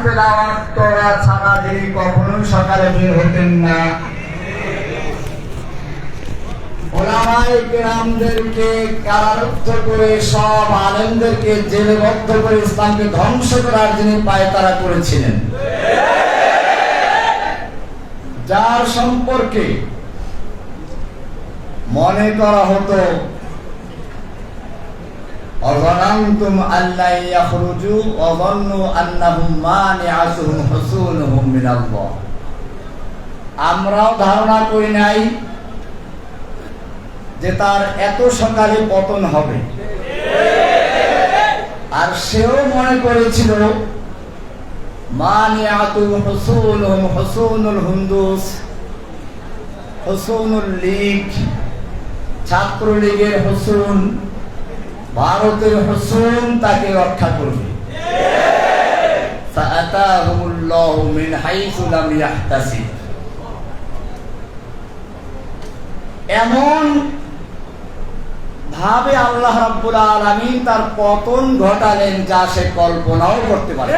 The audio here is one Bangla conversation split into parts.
তেলাওয়াত করা ছাড়া তিনি কখনোই সকালে বের হতেন না। ওলামায়ে কেরামদেরকে কারারুদ্ধ করে, সব আলেমদেরকে জেলবদ্ধ করে ইসলামকে ধ্বংস করার যিনি পায়তারা করেছিলেন, যার সম্পর্কে মনে করা হতো অযনান্তুম আল্লা ইয়াখরুজু ওয়াযন্নু আন্নাহুম মানিআতুহুম হুসুনুহুম মিনাল্লাহ, আমরাও ধারণা করি নাই যে তার এত সকালে পতন হবে, আর সেও মনে করেছিল মানিআতুহুম হুসুনুহুম হুসুনুল হুন্দুস, হুসুনুল লীগ, ছাত্রলীগের হুসুন, ভারতের হুসুন তাকে রক্ষা করবে। ফাআতাহুমুল্লাহু মিন হাইসু লাম ইয়াহতাসিব, এমন ভাবে আল্লাহ রাব্বুল আলামিন তার পতন ঘটালেন যা সে কল্পনাও করতে পারে।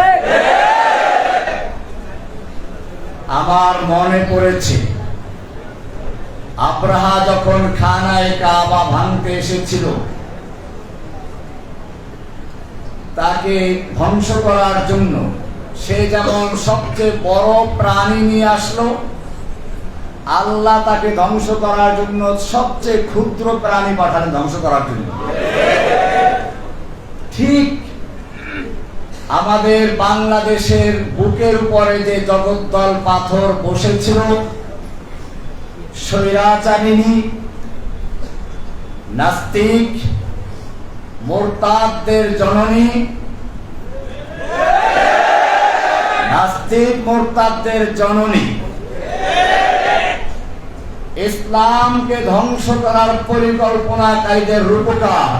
আমার মনে পড়েছে আব্রাহা যখন খানায়ে কাবা ভাঙতে এসেছিল, তাকে ধ্বংস করার জন্য সে যেমন সবচেয়ে বড় প্রাণী নিয়ে আসলো, আল্লাহ তাকে ধ্বংস করার জন্য সবচেয়ে ক্ষুদ্র প্রাণী পাঠালেন ধ্বংস করার জন্য। ঠিক আমাদের বাংলাদেশের বুকের উপরে যে জগদ্দল পাথর বসেছিল, স্বৈরাচারিণী, নাস্তিক, মুরতাদদের জননী, নাস্তিক মুরতাদদের জননী, ইসলামকে ধ্বংস করার পরিকল্পনাকারীদের রূপকার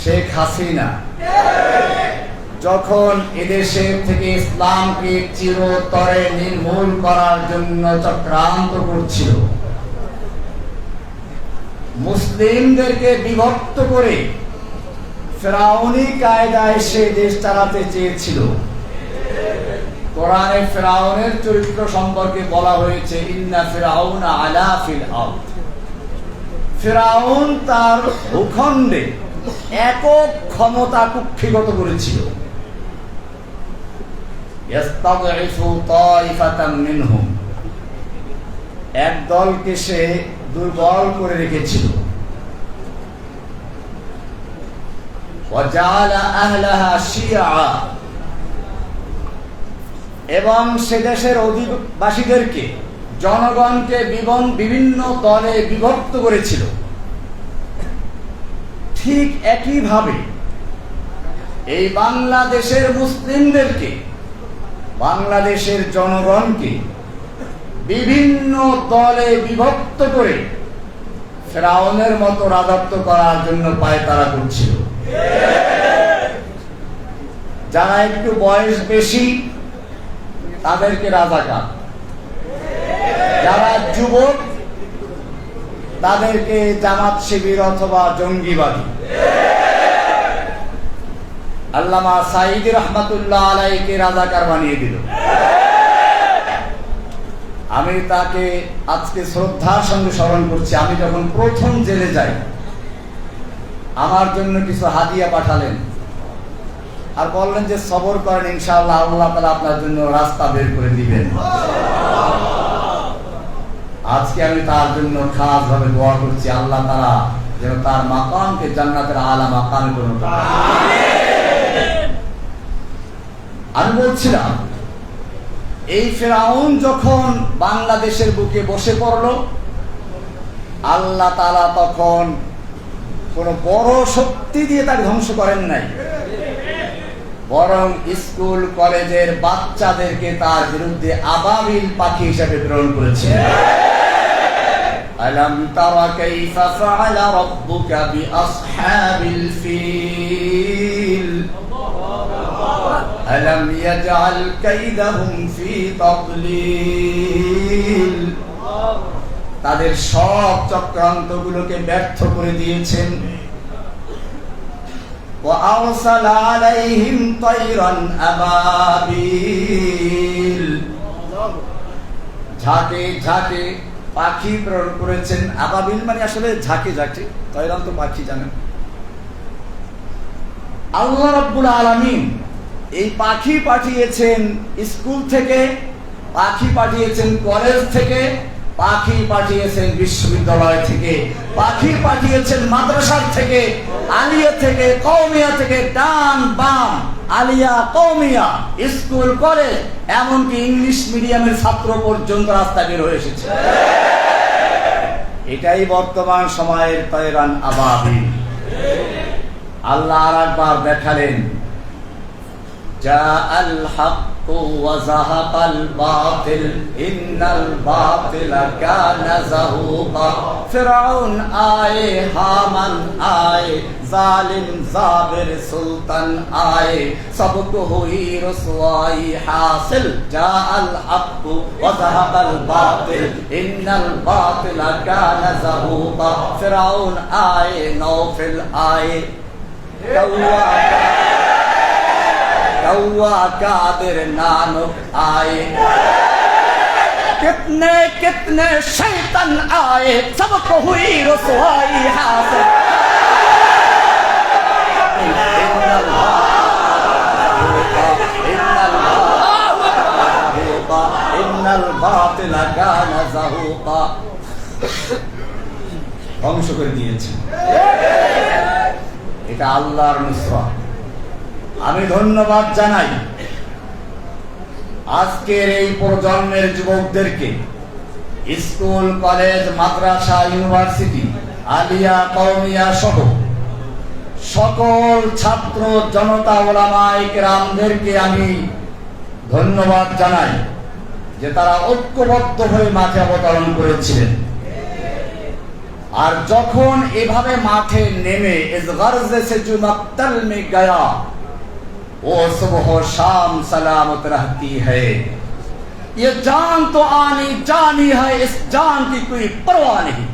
শেখ হাসিনা যখন এদেশের থেকে ইসলামকে চিরতরে নির্মূল করার জন্য চক্রান্ত করছিল, মুসলিমদেরকে বিভক্ত করে ফেরাউনি কায়দায় সে দেশ চালাতে চেয়েছিল। কোরআনে ফেরাউনের চরিত্র সম্পর্কে বলা হয়েছে, ইন্না ফিরাউনা আলা ফিল আরদ, ফেরাউন তার ভূখণ্ডে একক ক্ষমতা কুক্ষিগত করেছিল। ইস্তাদঈফু তাইফাতাম মিনহুম, এক দলকে সে দুর্বল করে রেখেছিল। ওয়াজাআলা আহলাহা শিয়া, এবং সে দেশের অধিবাসীদেরকে, জনগণকে বিভিন্ন দলে বিভক্ত করেছিল। ঠিক একইভাবে এই বাংলাদেশের মুসলিমদেরকে, বাংলাদেশের জনগণকে বিভিন্ন দলে বিভক্ত করে ফেরাউনের মতো রাজত্ব করার জন্য পায়তারা করছিল। যারা একটু বয়স বেশি তাদেরকে রাজাকার, যারা যুবক তাদেরকে জামাত শিবির অথবা জঙ্গিবাদী। আল্লামা সাঈদী রহমাতুল্লাহ আলাইহিকে রাজাকার বানিয়ে দিল। আমি তাকে আজকে শ্রদ্ধার সঙ্গে স্মরণ করছি। আমি যখন প্রথম জেলে যাই, আমার জন্য কিছু হাদিয়া পাঠালেন আর বললেন যে সবর করেন, ইনশাআল্লাহ আল্লাহ তাআলা আপনার জন্য রাস্তা বের করে দিবেন। আজকে আমি তার জন্য খাস ভাবে দোয়া করছি, আল্লাহ তাআলা যেন তার মাকামকে জান্নাতের আলা মাকামে পরিণত করেন। আমি বলছিলাম, এই ফেরাউন যখন বাংলাদেশের বুকে বসে পড়ল, আল্লাহ তাআলা তখন কোন বড় শক্তি দিয়ে তাকে ধ্বংস করেন নাই, বরং স্কুল কলেজের বাচ্চাদেরকে তার বিরুদ্ধে আবাবিল পাখি হিসেবে প্রেরণ করেছেন। আলাম তারা কাইফা ফাআলা রাব্বুকা বিআসহাবিল ফিল আলাম ইয়াজআল কাইদাহুম ফি তাদলিল, তাদের সব চক্রান্তগুলোকে ব্যর্থ করে দিয়েছেন। وأرسل عليهم طيرا أبابيل ঝাঁকে ঝাঁকে পাখি প্রেরণ করেছেন। আবাবিল মানে আসলে ঝাঁকে ঝাঁকে, তৈরান তো পাখি জানেন। আল্লাহ রাব্বুল আলামিন এই পাখি পাঠিয়েছেন স্কুল থেকে, পাখি পাঠিয়েছেন কলেজ থেকে, পাখি পাঠিয়েছেন বিশ্ববিদ্যালয় থেকে, পাখি পাঠিয়েছেন মাদ্রাসার থেকে, আলিয়া থেকে, কওমিয়া থেকে, ডান বাম, আলিয়া, কওমিয়া, স্কুল, কলেজ, এমনকি ইংলিশ মিডিয়ামের ছাত্র পর্যন্ত রাস্তা বের হয়ে এসেছে। এটাই বর্তমান সময়ের তয়রান আবাবিল। আল্লাহ আরেকবার দেখালেন, জাআল হাক্কু ওয়া যাহাকাল বাতিল ইন্নাল বাতিলা কানা যাহুকা। ফিরআউন আয়ে, হামান আয়ে, জালিম জাবির সুলতান আয়ে, সবকো হুই রসওয়াই হাসিল। জাআল হাক্কু ওয়া যাহাকাল বাতিল ইন্নাল বাতিলা কানা যাহুকা। ফিরআউন আয়ে, নওফল আয়ে, कादिर नानक आए, कितने कितने शैतान आए, सबको हुई रसवाई हासिल। इन्नल बातिल काना ज़हूक़ा। ধ্বংস করে দিয়েছে। এটা আল্লাহর নুসরাত। আমি ধন্যবাদ জানাই আজকের এই প্রজন্মের যুবকদেরকে, স্কুল, কলেজ, মাদ্রাসা, ইউনিভার্সিটি, আলিয়া, কওমিয়া সহ সকল ছাত্র জনতা, ওলামায়ে কেরামদেরকে আমি ধন্যবাদ জানাই যে তারা ঐক্যবদ্ধ হয়ে মাঠে অবতরণ করেছিলেন। আর যখন এভাবে মাঠে নেমে ইস গর্জ সে জো মক্তল মে গয়া वो सुबह शाम सलामत रहती है, ये जान तो आनी जानी है, इस जान की कोई परवाह नहीं।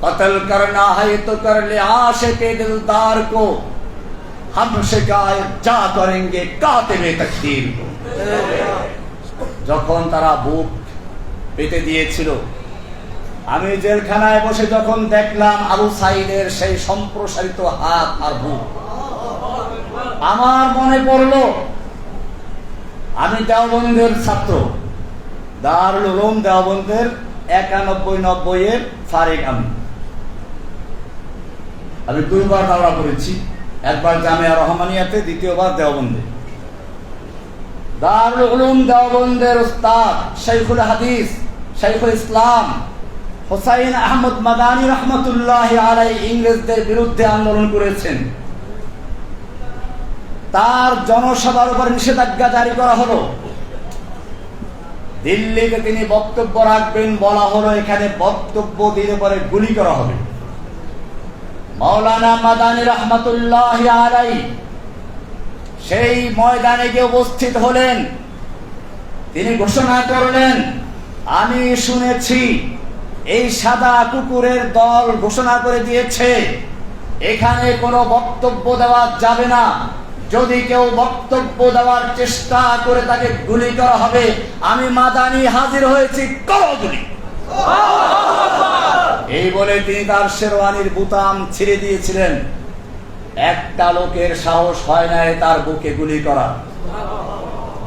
कत्ल करना है तो कर ले आशिक़े दिलदार को, हम शिकायत जा करेंगे कातिबे तकदीर को। যখন তারা বুক পেতে দিয়েছিল, আমি জেলখানায় বসে যখন দেখলাম আবু সাইদের সেই সম্প্রসারিত হাত আর বুক, আমার মনে পড়ল আমি দেওবন্দের ছাত্র, দারুল উলুম দেওবন্দের 91-90 এর ফারিক। আমি দুইবার দাওরা করেছি, একবার জামিয়া রহমানিয়াতে, দ্বিতীয়বার দেওবন্দে। দারুল উলুম দেওবন্দের উস্তাদ শাইখুল হাদিস, শাইখুল ইসলাম হুসাইন আহমদ মাদানী রহমতুল্লাহি আলাইহি ইংরেজদের বিরুদ্ধে আন্দোলন করেছেন। তার জনসভার উপর নিষেধাজ্ঞা জারি করা হলো। দিল্লিতে তিনি বক্তব্য রাখবেন, বলা হলো এখানে বক্তব্য দিলে পরে গুলি করা হবে। মাওলানা মাদানী রহমতুল্লাহি আলাইহি সেই ময়দানে গিয়ে উপস্থিত হলেন। তিনি ঘোষণা করলেন, আমি শুনেছি এই সাদা কুকুরের দল ঘোষণা করে দিয়েছে এখানে কোনো বক্তব্য দেওয়া যাবে না, যদি কেউ বক্তব্য দেওয়ার চেষ্টা করে তাকে গুলি করা হবে। আমি মাদানী হাজির হয়েছি, করো গুলি। এই বলে তিনি তার শেরওয়ানির বুতাম ছিঁড়ে দিয়েছিলেন। একটা লোকের সাহস হয় নাই তার বুকে গুলি করা।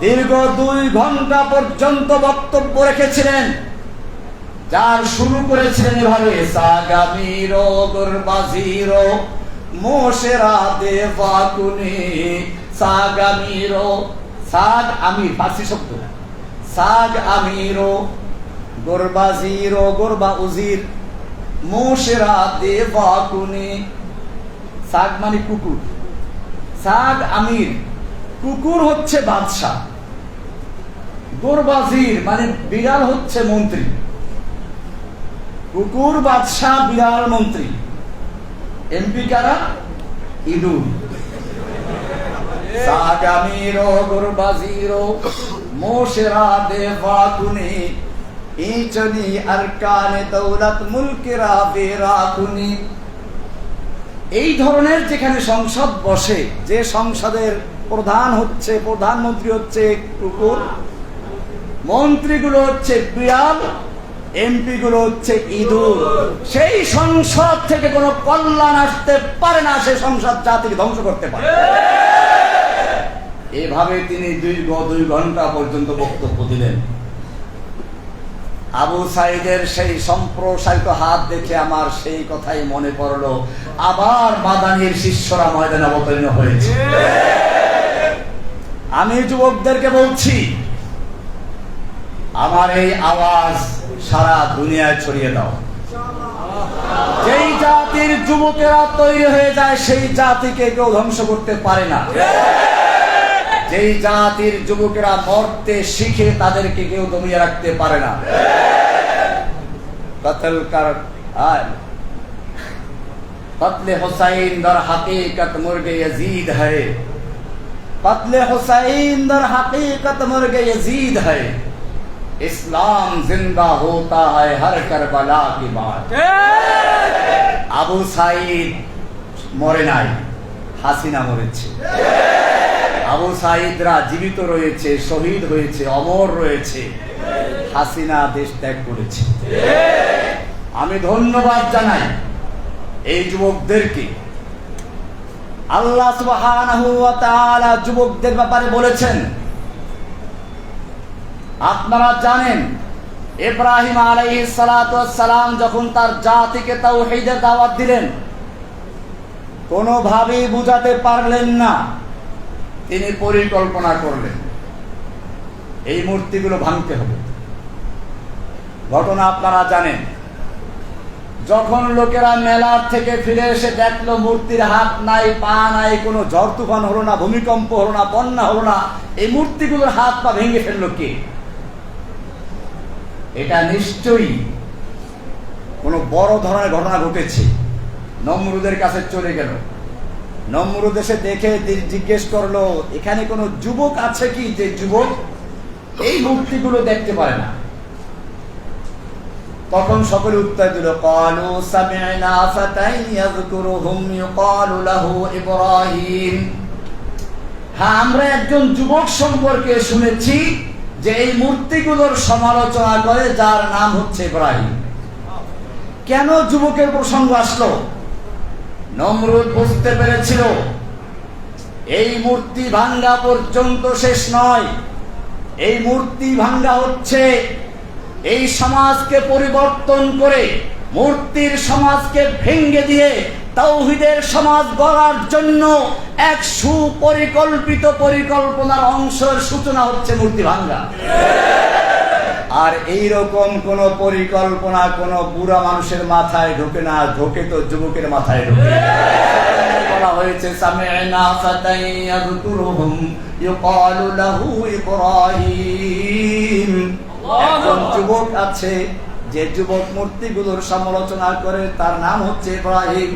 দীর্ঘ 2 ঘন্টা পর্যন্ত বক্তব্য রেখেছিলেন, যার শুরু করেছিলেন এভাবে, সাগামিরো গুরবাজিরো মোশেরা দেবাকুনি। সাগামিরো, সাগ আমির ফার্সি শব্দ, সাগ আমিরো গুরবাজিরো, গুরবা উজির, মোশেরা দেবাকুনি। সাগ মানে কুকুর, সাগ আমির, কুকুর হচ্ছে বাদশাহ, গুরবাজির মানে বিড়াল হচ্ছে মন্ত্রী। কুকুর বাদশাহ, বিড়াল মন্ত্রী। এমপি কারা? ইঁদুর। সাগামিরো গুরবাজিরো মোশেরা দেবাকুনি, ইচনি আরকানে দৌলত মুলকেরা বেরাকুনি। এই ধরনের যেখানে সংসদ বসে, যে সংসদের প্রধানমন্ত্রী হচ্ছে কুকুর, মন্ত্রীগুলো হচ্ছে বিড়াল, এমপি গুলো হচ্ছে ইঁদুর, সেই সংসদ থেকে কোনো কল্যাণ আসতে পারে না। সেই সংসদ জাতিকে ধ্বংস করতে পারে। এভাবে তিনি দীর্ঘ 2 ঘন্টা পর্যন্ত বক্তব্য দিলেন। আবু সাইদের সেই সম্প্রসারিত হাত দেখে আমার সেই কথাই মনে পড়লো, আবার মাদানির শিষ্যরা ময়দানে অবতীর্ণ হয়েছে। আমি যুবকদেরকে বলছি, আমার এই আওয়াজ সারা দুনিয়ায় ছড়িয়ে দাও। যেই জাতির যুবকেরা তৈরি হয়ে যায়, সেই জাতিকে কেউ ধ্বংস করতে পারে না। যেই জাতির যুবকেরা মরতে শিখে, তাদেরকে কেউ দমিয়ে রাখতে পারে না। কতলে হুসাইন দর হাকিকত মুর্গে यजीद है, कत्ले हुसैन दर हकीकत मुर्गे यजीद है, इस्लाम जिंदा होता है हर करबला की बात। আবু সাইদ মরে নাই, হাসিনা মরেছে। আবু সাইদরা জীবিত রয়েছে, শহীদ হয়েছে, অমর রয়েছে। হাসিনা দেশ ত্যাগ করেছে। আমি ধন্যবাদ জানাই এই যুবকদেরকে। আল্লাহ সুবহানাহু ওয়া তাআলা যুবকদের ব্যাপারে বলেছেন, আপনারা জানেন ইব্রাহিম আলাইহিস সালাতু ওয়াস সালাম যখন তার জাতিকে তাওহীদের দাওয়াত দিলেন, কোনোভাবেই বুঝাতে পারলেন না। তিনি পরিকল্পনা করলেন এই মূর্তিগুলো ভাঙতে হবে। ঘটনা আপনারা জানেন, যখন লোকেরা মেলার থেকে ফিরে এসে দেখলো মূর্তির হাত নাই, পা নাই, কোনো ঝড় তুফান হলো না, ভূমিকম্প হলো না, বন্যা হলো না, এই মূর্তিগুলোর হাত পা ভেঙে ফেললো কে? এটা নিশ্চয়ই কোনো বড় ধরনের ঘটনা ঘটেছে। নমরুদের কাছে চলে গেল। নমরুদ এসে দেখে জিজ্ঞেস করলো, এখানে কোনো যুবক আছে কি যে যুবক এই মূর্তিগুলো দেখতে পারে না? তখন সকলে উত্তর দিল, ক্বালু সামি'না ফাতান ইয়াযকুরুহুম ইউকালু লাহু ইব্রাহিম। হ্যাঁ, আমরা একজন যুবক সম্পর্কে শুনেছি যে এই মূর্তিগুলোর সমালোচনা করে, যার নাম হচ্ছে ইব্রাহিম। কেন যুবকের প্রসঙ্গ আসলো? নমরুদ বুঝতে পেরেছিল এই মূর্তি ভাঙ্গা পর্যন্ত শেষ নয়। এই মূর্তি ভাঙ্গা হচ্ছে এই সমাজকে পরিবর্তন করে, মূর্তির সমাজকে ভেঙ্গে দিয়ে তাওহীদের সমাজ গড়ার জন্য এক সুপরিকল্পিত পরিকল্পনার অংশের সূচনা হচ্ছে মূর্তি ভাঙ্গা। আর এইরকম কোন পরিকল্পনা কোন বুড়া মানুষের মাথায় ঢোকে না, ঢোকে তো যুবকের মাথায় ঢোকে। বলা হয়েছে সামি'না ফাতান ইয়াযকুরুহুম ইউকালু লাহু ইব্রাহিম। একজন যুবক আছে যে যুবক মূর্তিগুলোর সমালোচনা করে, তার নাম হচ্ছে ইব্রাহিম।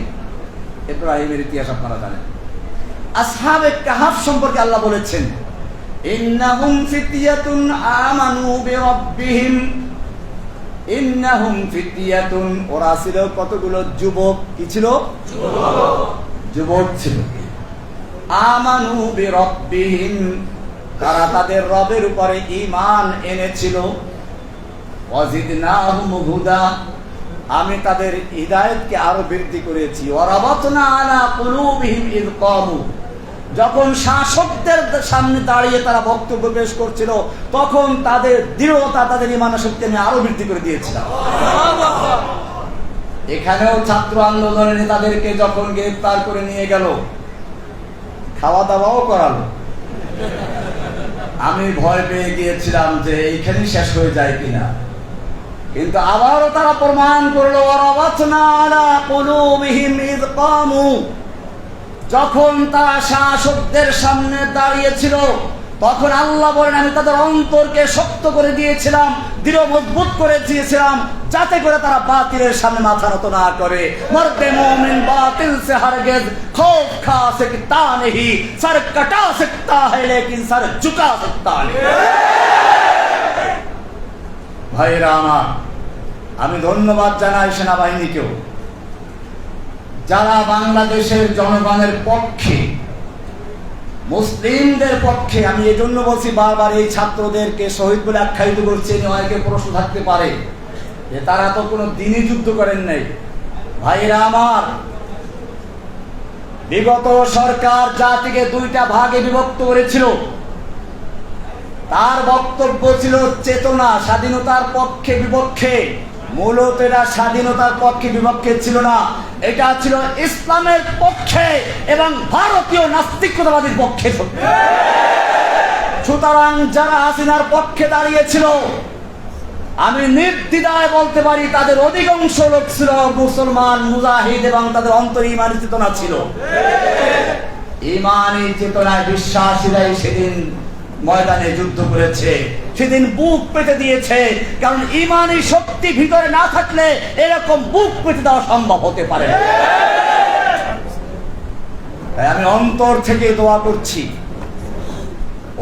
ইব্রাহিমের ইতিহাস আপনারা জানেন। আসহাবে কাহাফ সম্পর্কে আল্লাহ বলেছেন, ইন্নাহুম ফিতয়াতুন আমানু বিরাব্বিহিম। ইন্নাহুম ফিতয়াতুন, ওরা ছিল কতগুলো যুবক। কি ছিল? যুবক ছিল। আমানু বিরাব্বিহিম, তারা তাদের রবের উপরে ঈমান এনেছিল। ওয়াজিদনাহুম হুদা, আমি তাদের হিদায়াতকে আরো বৃদ্ধি করেছি। ওয়ারাবাতনা আলা কুলুবিহিম ইয কামু, যখন শাসকদের সামনে দাঁড়িয়ে তারা বক্তব্য পেশ করছিল, তখন তাদের দৃঢ়তা, তাদের ঈমানের শক্তি আমি আরো বৃদ্ধি করে দিয়েছিলাম। এখানেও ছাত্র আন্দোলনের নেতাদেরকে যখন গ্রেফতার করে নিয়ে গেল, খাওয়া দাওয়াও করালো। আমি ভয় পেয়ে গিয়েছিলাম যে এইখানে শেষ হয়ে যায় কিনা, কিন্তু আবারও তারা প্রমাণ করলো, ওয়ারাবাতনা আলা কুলুবিহিম ইয কামু, যখন তারা শাসকদের সামনে দাঁড়িয়েছিল, তখন আল্লাহ বলেন আমি তাদের অন্তরকে শক্ত করে দিয়েছিলাম, দৃঢ় মজবুত করে দিয়েছিলাম, যাতে করে তারা বাতিলের সামনে মাথা নত না করে। মর্দে মুমিন বাতিল সে হরগিজ খৌফ খা सकता नहीं, सर कटा सकता है लेकिन सर झुका सकता नहीं। ভাইরা আমার, আমি ধন্যবাদ জানাই সেনাবাহিনীকেও, যারা বাংলাদেশের জনগণের পক্ষে, মুসলিমদের পক্ষে, আমি এই জন্য বলছি বারবার এই ছাত্রদেরকে শহীদ বলে আখ্যায়িত করছে, অনেকে প্রশ্ন থাকতে পারে যে তারা তো কোনো দিনই যুদ্ধ করেন নাই। ভাইরা আমার, বিগত সরকার জাতিকে দুইটা ভাগে বিভক্ত করেছিল। তার বক্তব্য ছিল চেতনা স্বাধীনতার পক্ষে বিপক্ষে। মূলত এটা স্বাধীনতার পক্ষে বিপক্ষে ছিল না, এটা ছিল ইসলামের পক্ষে এবং ভারতীয় নাস্তিকতাবাদীর পক্ষে। সুতরাং যারা হাসিনার পক্ষে দাঁড়িয়েছিল, আমি নির্দ্বিধায় বলতে পারি তাদের অধিকাংশ লোক ছিল মুসলমান, মুজাহিদ, এবং তাদের অন্তরে ইমানি চেতনা ছিল। ইমানি চেতনায় বিশ্বাসীরাই সেদিন ময়দানে যুদ্ধ করেছে, সেদিন বুক পেতে দিয়েছে। কারণ ইমানি শক্তি ভিতরে না থাকলে এরকম বুক পেতে দেওয়া সম্ভব হতে পারে না। তাই আমি অন্তর থেকে দোয়া করছি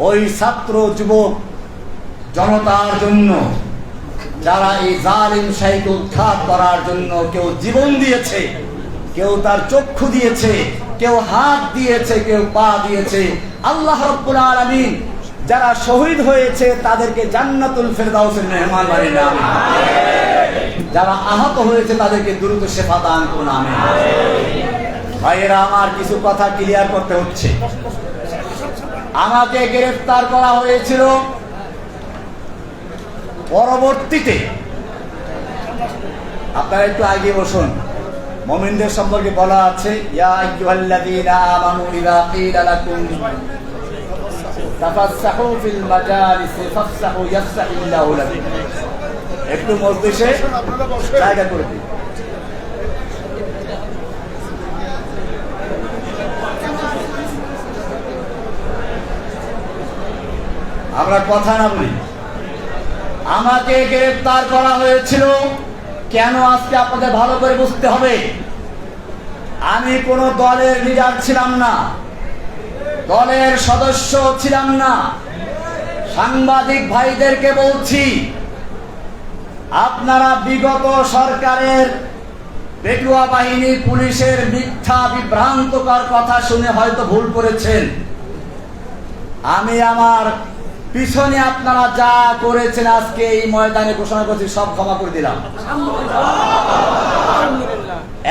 ওই ছাত্র যুবক জনতার জন্য, যারা এই জালিম শাহীকে উৎখাত করার জন্য কেউ জীবন দিয়েছে, কেউ তার চক্ষু দিয়েছে, কেউ হাত দিয়েছে, কেউ পা দিয়েছে। আল্লাহ রাব্বুল আলামিন যারা শহীদ হয়েছে তাদেরকে জান্নাতুল ফেরদাউসের মেহমান বানিয়ে আমিন। যারা আহত হয়েছে তাদেরকে দ্রুত শেফা দান করুন আমিন। ভাইয়েরা আমার, কিছু কথা ক্লিয়ার করতে হচ্ছে। আমাকে গ্রেফতার করা হয়েছিল, পরবর্তীতে আপনারা একটু আগে বসুন, মুমিনদের সম্পর্কে বলা আছে ইয়া আইয়ুহাল্লাযীনা আমানু ইযা ক্বিলা লাকুম তাফাসসাহু ফিল মাজালিসি ফাফসাহু ইয়াফসাহিল্লাহু লাকুম। একটু মজলিসে জায়গা করে দিন। আমরা কথা না বলি। আমাকে গ্রেফতার করা হয়েছিল কেন, আজকে আপনাদের ভালো করে বুঝতে হবে। আমি কোন দলের লিডার ছিলাম না, দলের সদস্য ছিলাম না। সাংবাদিক ভাইদেরকে বলছি, আপনারা বিগত সরকারের পেটুয়া বাহিনী, পুলিশের মিথ্যা বিভ্রান্তকর কথা শুনে হয়তো ভুল করেছেন। আমি আমার পিছনে আপনারা যা করেছেন আজকে এই ময়দানে ঘোষণা করছি, সব ক্ষমা করে দিলাম।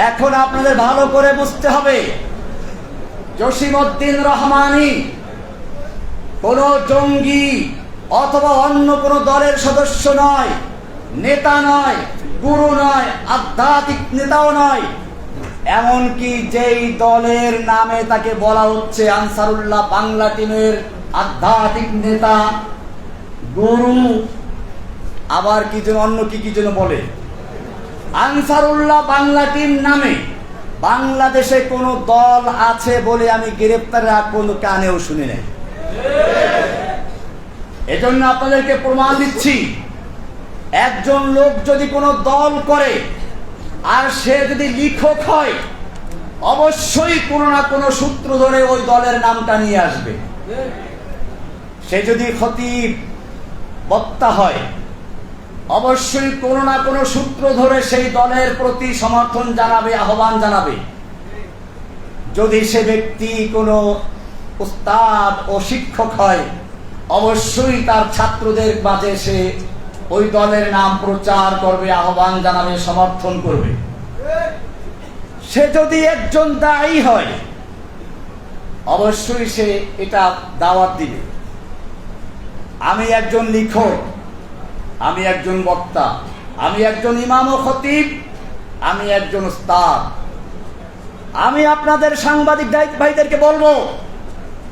এখন আপনাদের ভালো করে বুঝতে হবে, জসিমউদ্দিন রহমানী কোন জঙ্গি অথবা অন্য কোন দলের সদস্য নয়, নেতা নয়, গুরু নয়, আধ্যাত্মিক নেতাও নয়। এমনকি যেই দলের নামে তাকে বলা হচ্ছে আনসারুল্লাহ বাংলা টিমের আধ্যাত্মিক নেতা, গুরু, আবার কি যেন অন্য কি যেন বলে, আনসারুল্লাহ বাংলা টিম নামে বাংলাদেশে কোন দল আছে বলে আমি গ্রেফতারের আগ পর্যন্ত কানেও শুনি নাই। এজন্য আপনাদেরকে প্রমাণ দিচ্ছি, একজন লোক যদি কোনো দল করে আর সে যদি লিখক হয়, অবশ্যই কোনো না কোনো সূত্র ধরে ওই দলের নামটা নিয়ে আসবে। সে যদি খতিব, বক্তা হয়, অবশ্যই কোনো না কোনো সূত্র ধরে সেই দলের প্রতি সমর্থন জানাবে, আহ্বান জানাবে। যদি সে ব্যক্তি কোনো উস্তাদ ও শিক্ষক হয়, অবশ্যই তার ছাত্রদের মাঝে সে ওই দলের নাম প্রচার করবে, আহ্বান জানাবে, সমর্থন করবে। সে যদি একজন দায়ী হয়, অবশ্যই সে এটা দাওয়াত দিবে। আমি একজন লিখক, আমি একজন বক্তা, আমি একজন ইমাম ও খতিব, আমি একজন উস্তাদ। আমি আপনাদের সাংবাদিক ভাইদেরকে বলবো,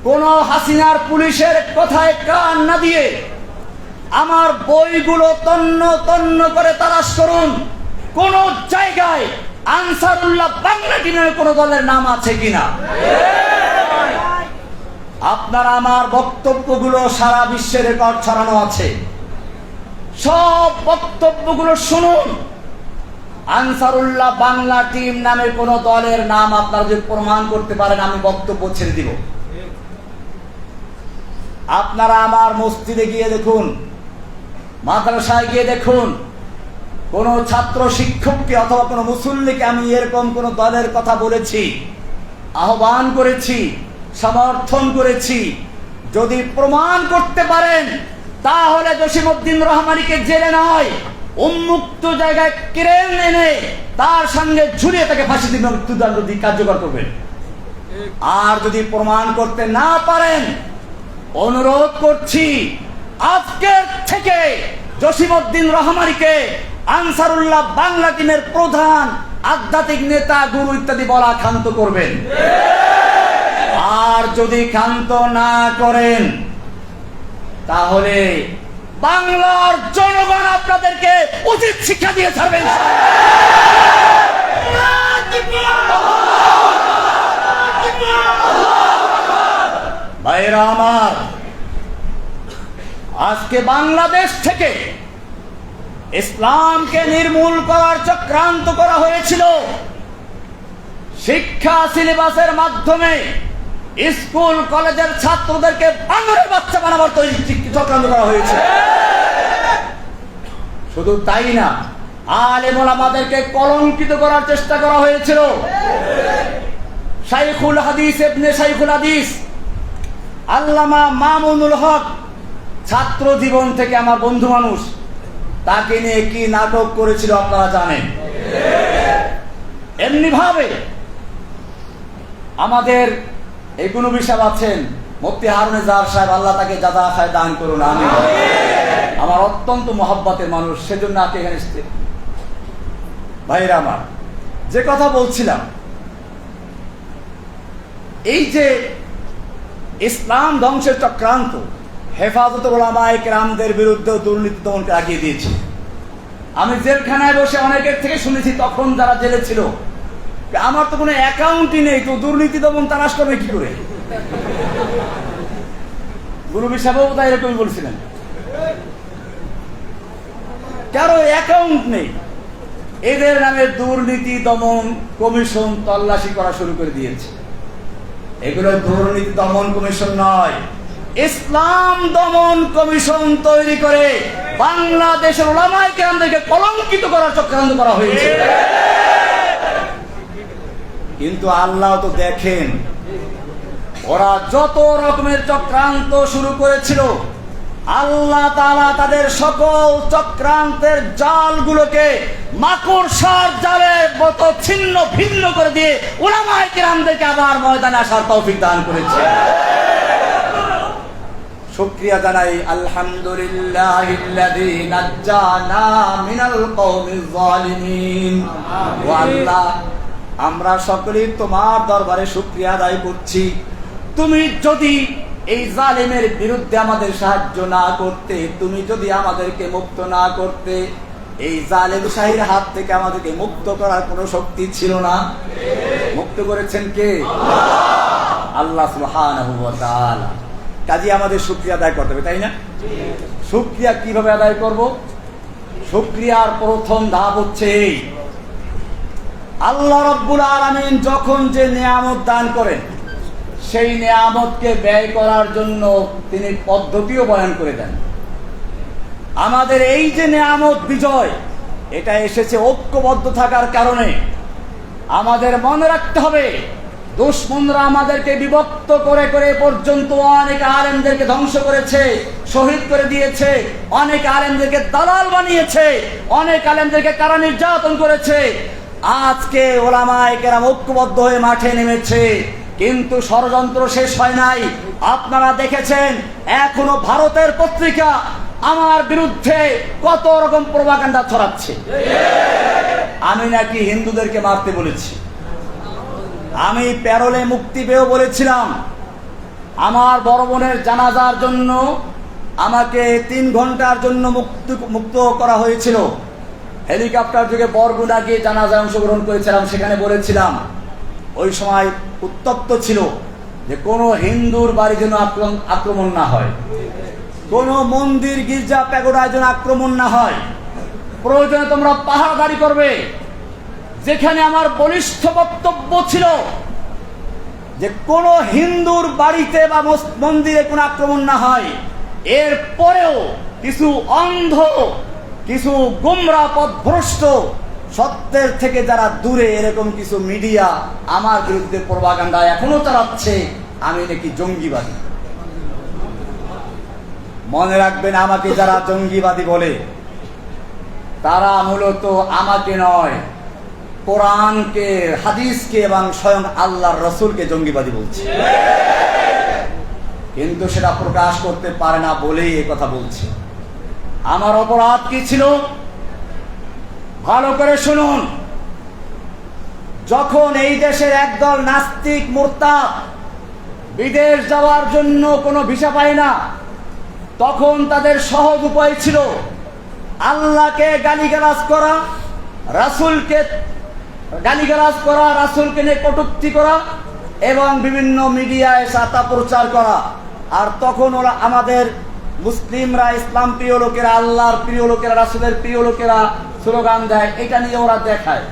কোন হাসিনার পুলিশের কথায় কান না দিয়ে আমার বইগুলো তন্ন তন্ন করে তালাশ করুন, কোন জায়গায় আনসারুল্লাহ বাংলা টিমের কোন দলের নাম আছে কিনা। আপনারা আমার বক্তব্যগুলো সারা বিশ্বে রেকর্ড ছড়ানো আছে, সব বক্তব্যগুলো শুনুন। আনসারুল্লাহ বাংলা টিম নামে কোন দলের নাম আপনারা যদি প্রমাণ করতে পারেন, আমি বক্তব্য ছেড়ে দিব। আপনারা আমার মসজিদে গিয়ে দেখুন, মাদ্রাসায় গিয়ে দেখুন, কোন ছাত্র শিক্ষককে অথবা কোন মুসল্লিকে আমি এরকম কোন দলের কথা বলেছি, আহ্বান করেছি, সমর্থন করেছি, যদি প্রমাণ করতে পারেন তাহলে জসিমউদ্দিন রহমানীকে জেলে নয়, উন্মুক্ত জায়গায় ক্রেন এনে তার সঙ্গে ঝুলিয়ে তাকে ফাঁসি দিবেন, মৃত্যুদণ্ড কার্যকর করবেন। আর যদি প্রমাণ করতে না পারেন, অনুরোধ করছি আজকের থেকে জসিমউদ্দিন রহমানীকে আনসারুল্লাহ বাংলা টিমের প্রধান, আধ্যাত্মিক নেতা, গুরু ইত্যাদি বলা ক্ষান্ত করবেন। আর যদি ক্ষান্ত না করেন তাহলে বাংলার জনগণ আপনাদেরকে উচিত শিক্ষা দিয়ে ছাড়বেন। ভাইরা আমার, আজকে বাংলাদেশ থেকে ইসলামকে নির্মূল করার চক্রান্ত করা হয়েছিল। শিক্ষা সিলেবাসের মাধ্যমে স্কুল কলেজের ছাত্রদেরকে বানরের বাচ্চা বানাবার তৈরি চক্রান্ত করা হয়েছে। শুধু তাই না, আলেম ওলামাদেরকে কলঙ্কিত করার চেষ্টা করা হয়েছিল। শাইখুল হাদিস ইবনে শাইখুল হাদিস আল্লামা মামুনুল হক, ছাত্র জীবন থেকে আমার বন্ধু মানুষ, তাকে নিয়ে কি নাটক করেছিল আপনারা জানেন। এমনি ভাবে আমাদের এই কোন বিষয় আছেন মুফতি হারুন জাহার সাহেব, আল্লাহ তাকে যাদা খায় দান করুন, আমিন। আমার অত্যন্ত মহব্বতের মানুষ, সেজন্য আগে এখানে এসেছে। ভাইরা আমার, যে কথা বলছিলাম, এই যে ইসলাম ধ্বংসের চক্রান্ত হেফাজত উলামায়ে কেরামদের বিরুদ্ধে দুর্নীতি দমনকে আগিয়ে দিয়েছে। আমি জেলখানায় বসে অনেকের থেকে শুনেছি, তখন যারা জেলে ছিল, আমার তো কোনো অ্যাকাউন্টই নেই, তো দুর্নীতি দমন তালাশ করবে কি করে? গুরু সাহেবও তাই এরকমই বলছিলেন, কারো অ্যাকাউন্ট নেই। এদের নামে দুর্নীতি দমন কমিশন তল্লাশি করা শুরু করে দিয়েছে। এগুলো দুর্নীতি দমন কমিশন নয়, ইসলাম দমন কমিশন তৈরি করে বাংলাদেশের উলামায়ে কেরামদেরকে কলঙ্কিত করার চক্রান্ত করা হয়েছে। কিন্তু আল্লাহ তো দেখেন, ওরা যত রকমের চক্রান্ত শুরু করেছিল, আল্লাহ তাআলা তাদের সকল চক্রান্তের জালগুলোকে মাকড়সার জালের মতো ছিন্ন ভিন্ন করে দিয়ে উলামায়ে কেরামদেরকে আবার ময়দানে আসার তৌফিক দান করেছে। শুকরিয়া জানাই আলহামদুলিল্লাহিল্লাযী নাজ্জানা মিনাল কওমিজ জালিমিন। ও আল্লাহ, আমরা সকলেই তোমার দরবারে শুকরিয়া আদায় করছি। তুমি যদি এই জালেমের বিরুদ্ধে আমাদের সাহায্য না করতে, তুমি যদি আমাদেরকে মুক্ত না করতে, এই জালেম শাহীর হাত থেকে আমাদেরকে মুক্ত করার কোনো শক্তি ছিল না। মুক্ত করেছেন কে? আল্লাহ সুবহানাহু ওয়া তাআলা। কাজে আমাদের শুকরিয়া আদায় করতে হবে, তাই না? শুকরিয়া কিভাবে আদায় করব? শুকরিয়ার প্রথম ধাপ হচ্ছে এই, আল্লাহ রাব্বুল আলামিন যখন যে নিয়ামত দান করেন, সেই নিয়ামতকে ব্যয় করার জন্য তিনি পদ্ধতিও বয়ান করে দেন। আমাদের এই যে নিয়ামত বিজয়, এটা এসেছে ঐক্যবদ্ধ থাকার কারণে। আমাদের মনে রাখতে হবে, দুশমনরা আমাদেরকে বিভক্ত করে করে পর্যন্ত অনেক আলেমদেরকে ধ্বংস করেছে, শহীদ করে দিয়েছে, অনেক আলেমদেরকে দালাল বানিয়েছে, অনেক আলেমদেরকে কারা নির্যাতন করেছে। আজকে উলামায়ে কেরাম ঐক্যবদ্ধ হয়ে মাঠে নেমেছে, কিন্তু ষড়যন্ত্র শেষ হয় নাই। আপনারা দেখেছেন, এখনো ভারতের পত্রিকা আমার বিরুদ্ধে কত রকম প্রোপাগান্ডা ছড়াচ্ছে। আমি নাকি হিন্দুদেরকে মারতে বলেছি, আমি প্যারোলে মুক্তি পেয়েও বলেছিলাম। আমার বড় বোনের জানাজার জন্য আমাকে 3 ঘন্টার জন্য মুক্ত করা হয়েছিল। হেলিকপ্টার যোগে বরগুনা গিয়ে জানাজায় অংশগ্রহণ করেছিলাম। সেখানে বলেছিলাম, ওই সময় উত্তপ্ত ছিল, যে কোনো হিন্দুর বাড়ি যেন আক্রমণ না হয়, কোনো মন্দির গির্জা প্যাগোডায় যেন আক্রমণ না হয়, প্রয়োজনে তোমরা পাহারাদারি করবে। যেখানে আমার বলিষ্ঠ বক্তব্য ছিল যে কোনো হিন্দুর বাড়িতে বা মন্দিরে কোনো আক্রমণ না হয়, এরপরেও কিছু অন্ধ কিছু গুমরা পথভ্রষ্ট, সত্যের থেকে যারা দূরে, এরকম কিছু মিডিয়া আমার বিরুদ্ধে প্রপাগান্ডা এখনো চালাচ্ছে আমি নাকি জঙ্গিবাদী। মনে রাখবেন, আমাকে যারা জঙ্গিবাদী বলে তারা মূলত আমাকে নয়, কোরআনকে, হাদিসকে এবং স্বয়ং আল্লাহর রসুলকে জঙ্গিবাদী বলছে, কিন্তু সেটা প্রকাশ করতে পারে না বলেই এই কথা বলছে। আমার অপরাধ কি ছিল ভালো করে শুনুন। যখন এই দেশের একদল নাস্তিক মুরতাদ বিদেশ যাওয়ার জন্য কোনো ভিসা পায় না, তখন তাদের সহজ উপায় ছিল আল্লাহকে গালিগালাজ করা, রাসূলকে গালিগালাজ করা, রাসূলকে নিয়ে কটূক্তি করা এবং বিভিন্ন মিডিয়ায় সাতা প্রচার করা। আর তখন ওরা, আমাদের মুসলিমরা, ইসলাম প্রিয় লোকেরা, আল্লাহর প্রিয় লোকেরা, রাসূলের প্রিয় লোকেরা স্লোগান দেয়, এটা নিয়ে ওরা দেখায়।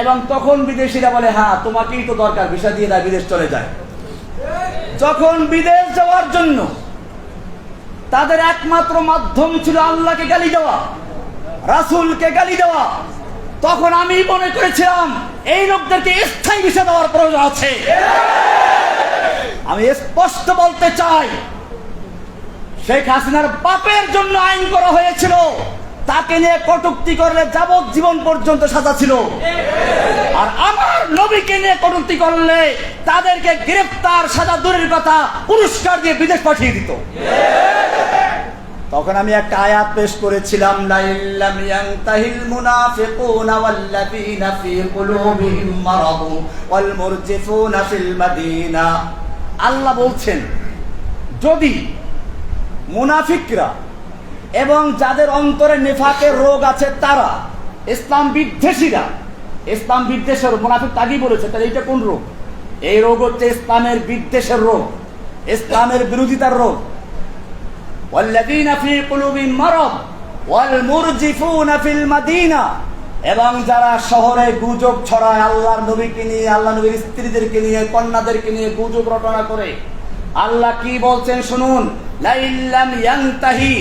এবং তখন বিদেশিরা বলে, হ্যাঁ তোমাকেই তো দরকার, ভিসা দিয়ে দেয়, বিদেশ চলে যায়। যখন বিদেশ যাওয়ার জন্য তাদের একমাত্র মাধ্যম ছিল আল্লাহকে গালি দেওয়া, রাসূলকে গালি দেওয়া, তখন আমি মনে করেছিলাম এই লোকদেরকে স্থায়ী ভিসা দেওয়ার প্রয়োজন আছে। আমি স্পষ্ট বলতে চাই, শেখ হাসিনার বাপের জন্য আইন করা হয়েছিল, তাকে নিয়ে কটূক্তি করলে যাবজ্জীবন পর্যন্ত সাজা ছিল। আর আমার নবীকে নিয়ে কটূক্তি করলে তাদেরকে গ্রেফতার, সাজা দূরের কথা, পুরস্কার দিয়ে বিদেশ পাঠিয়ে দিত। তখন আমি একটা আয়াত পেশ করেছিলাম, লা ইল্লাম ইয়ানতাহিল মুনাফিকুনা ওয়াল্লাযীনা ফী কুলুবিহিম মারাদু ওয়াল মুরজিফুনা ফিল মাদিনা। আল্লাহ বলছেন, যদি মুনাফিকরা এবং যাদের অন্তরে নেফাকের রোগ আছে তারা, ইসলাম বিদ্বেষীরা, ইসলাম বিদ্বেষের, মুনাফিক আগেই বলেছে, তাহলে এটা কোন রোগ? এই রোগ হচ্ছে ইসলামের বিদ্বেষের রোগ, ইসলামের বিরোধিতার রোগ। ওয়াল্লাযীনা ফী কুলুবিহিম মারাদ ওয়াল মুরজিফুনা ফিল মাদিনা, এবং যারা শহরে গুজব ছড়ায় আল্লাহর নবীকে নিয়ে, আল্লাহ নবীর স্ত্রীদেরকে নিয়ে, কন্যাদেরকে নিয়ে গুজব রটনা করে। আল্লাহ কি বলছেন শুনুন, লা ইল্লাম ইয়ানতাহি,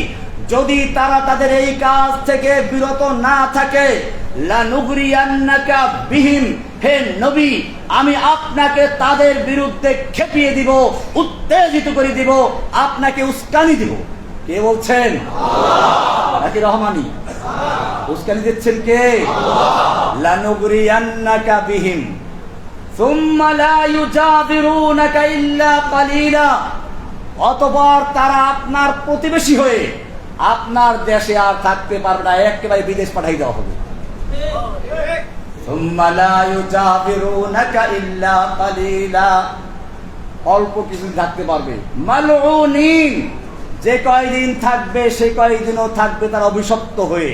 যদি তারা তাদের এই কাজ থেকে বিরত না থাকে, লানুগরিয়ান্নাকা বিহিম, হে নবী আমি আপনাকে তাদের বিরুদ্ধে খেপিয়ে দিব, উত্তেজিত করে দিব, আপনাকে উস্কানি দিব। কে বলছেন? আল্লাহ নাকি রহমানি? উস্কানি দিচ্ছেন কে? আল্লাহ। লানুগরিয়ান্নাকা বিহিম সুম্মা লা ইউজাবিরুনাকা ইল্লা কালিলা, অতঃপর তারা আপনার প্রতিবেশী হয়ে আপনার দেশে আর থাকতে পারবে না, একেবারে বিদেশ পাঠাই দেওয়া হবে। সুম্মা লা ইউজাবিরুনাকা ইল্লা কালিলা, অল্প কিছু থাকতে পারবে। মালউনিন, যে কয়দিন থাকবে সে কয়দিনও থাকবে তার অভিশপ্ত হয়ে।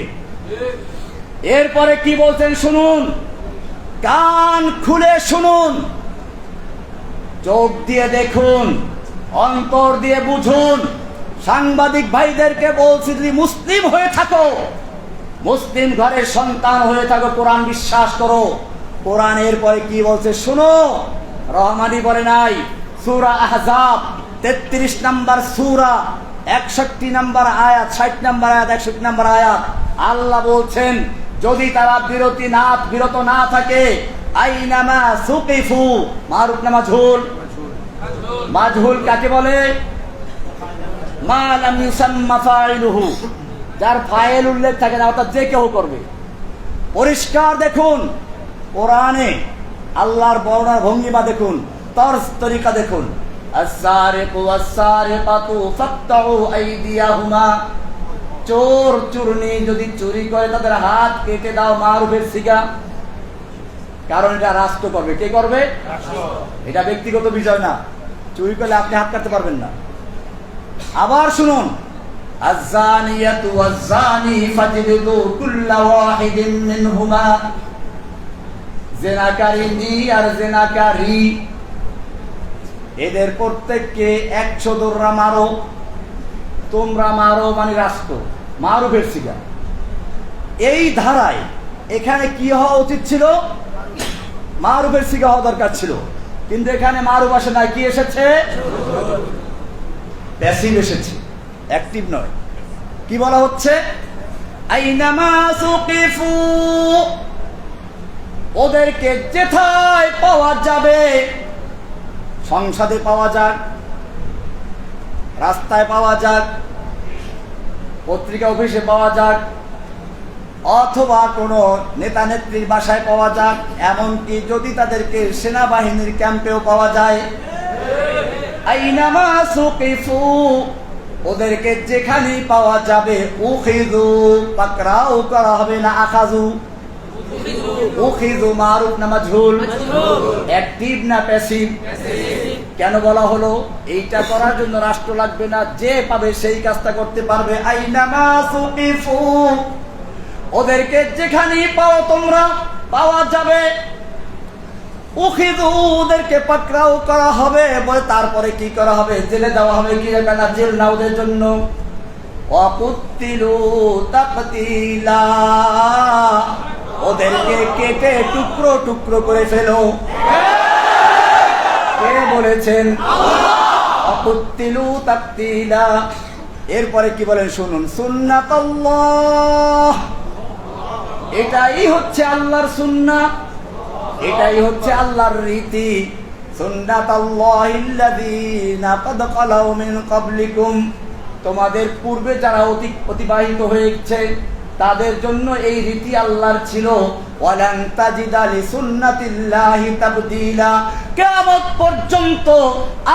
এরপরে কি বলছেন শুনুন, কান খুলে শুনুন, চোখ দিয়ে দেখুন, অন্তর দিয়ে বুঝুন। সাংবাদিক ভাইদেরকে বলছি, যদি মুসলিম হয়ে থাকো, মুসলিম ঘরের সন্তান হয়ে থাকো, কোরআন বিশ্বাস করো। কোরআনের পরে কি বলছে শুনো, রহমানি বলে নাই, সূরা আহজাব 33 নম্বর সূরা, 61 নম্বর আয়াত, 60 নম্বর আয়াত, 61 নম্বর আয়াত। আল্লাহ বলছেন, যদি তারা বিরত না থাকে, আইনামা সুকিফু, মারুফ না মাজহুল? মাজহুল কাকে বলে? মা লাম ইউসাম্মা ফাইলুহু, যার ফাইল উল্লেখ থাকে না, অর্থাৎ যে কেউ করবে। পরিষ্কার দেখুন কোরআনে আল্লাহর বর্ণনার ভঙ্গিমা দেখুন, তরজ তরিকা দেখুন। আস-সারিকু ওয়াস-সারিকাতু ফাকতাউ আইদিয়াহুমা, চোর চুরনি যদি চুরি করে তাদের হাত কেটে দাও, মারুফের সিগা। কারণ এটা রাষ্ট্র করবে। কে করবে? এটা ব্যক্তিগত বিষয় না, চুরি করলে আপনি হাত কাটতে পারবেন না। আবার শুনুন, আয-যানিয়াতু ওয়াজ-যানি ফাজলিদু কুল্লা ওয়াহিদিন মিনহুমা, জিনাকারিনী আর জিনাকারী এদের প্রত্যেককে 100 দোররা মারো। তোমরা মারো মানে রাষ্ট্র, মারুফের সিগা। এই ধারায় এখানে কি হওয়া উচিত ছিল? মারুফের সিগা হওয়া দরকার ছিল, কিন্তু এখানে মারুফ আসে না, কি এসেছে? প্যাসিভ এসেছে, অ্যাক্টিভ নয়। কি বলা হচ্ছে? আইনামা সুকিফু, ওদেরকে যেথায় পাওয়া যাবে, সংসদে পাওয়া যাক, রাস্তায় পাওয়া যাক, পত্রিকা অফিসে পাওয়া যাক, অথবা কোনো নেতা নেত্রীর বাসায় পাওয়া যাক, এমনকি যদি তাদেরকে সেনাবাহিনীর ক্যাম্পেও পাওয়া যায়, আইনামা সুকিফু, ওদেরকে যেখানেই পাওয়া যাবে, উখিযু, পাকড়াও করা হবে না আখাযু, উখিযু মারুফ না মাজহুল, অ্যাক্টিভ না প্যাসিভ? কেন বলা হলো? এইটা করার জন্য রাষ্ট্র লাগবে না, যে পাবে সেই কাজটা করতে পারবে। আইনামা সুকিফু, ওদেরকে যেখানেই পাও তোমরা, পাওয়া যাবে, উখিযু, ওদেরকে পাকড়াও করা হবে। বলে তারপরে কি করা হবে? জেলে দেওয়া হবে। কি না জেল না ওদের জন্য? ওয়াকুতিলু তাকতিলা, ওদেরকে কেটে টুকরো টুকরো করে ফেলো। কে বলেছেন? ওয়াকুতিলু তাকতিলা। এরপরে কি বলেন শুনুন, সুন্নাতাল্লাহ, এটাই হচ্ছে আল্লাহর সুন্নাহ, এটাই হচ্ছে আল্লাহর রীতি। সুন্নাতাল্লাহিল্লাযীনা ক্বাদ খালাউ মিন ক্বাবলিকুম, তোমাদের পূর্বে যারা অতিবাহিত হয়েছে তাদের জন্য এই রীতি আল্লাহর ছিল। ওয়ালান তাজিদা লিসুন্নাতিল্লাহি তাবদীলা, কিয়ামত পর্যন্ত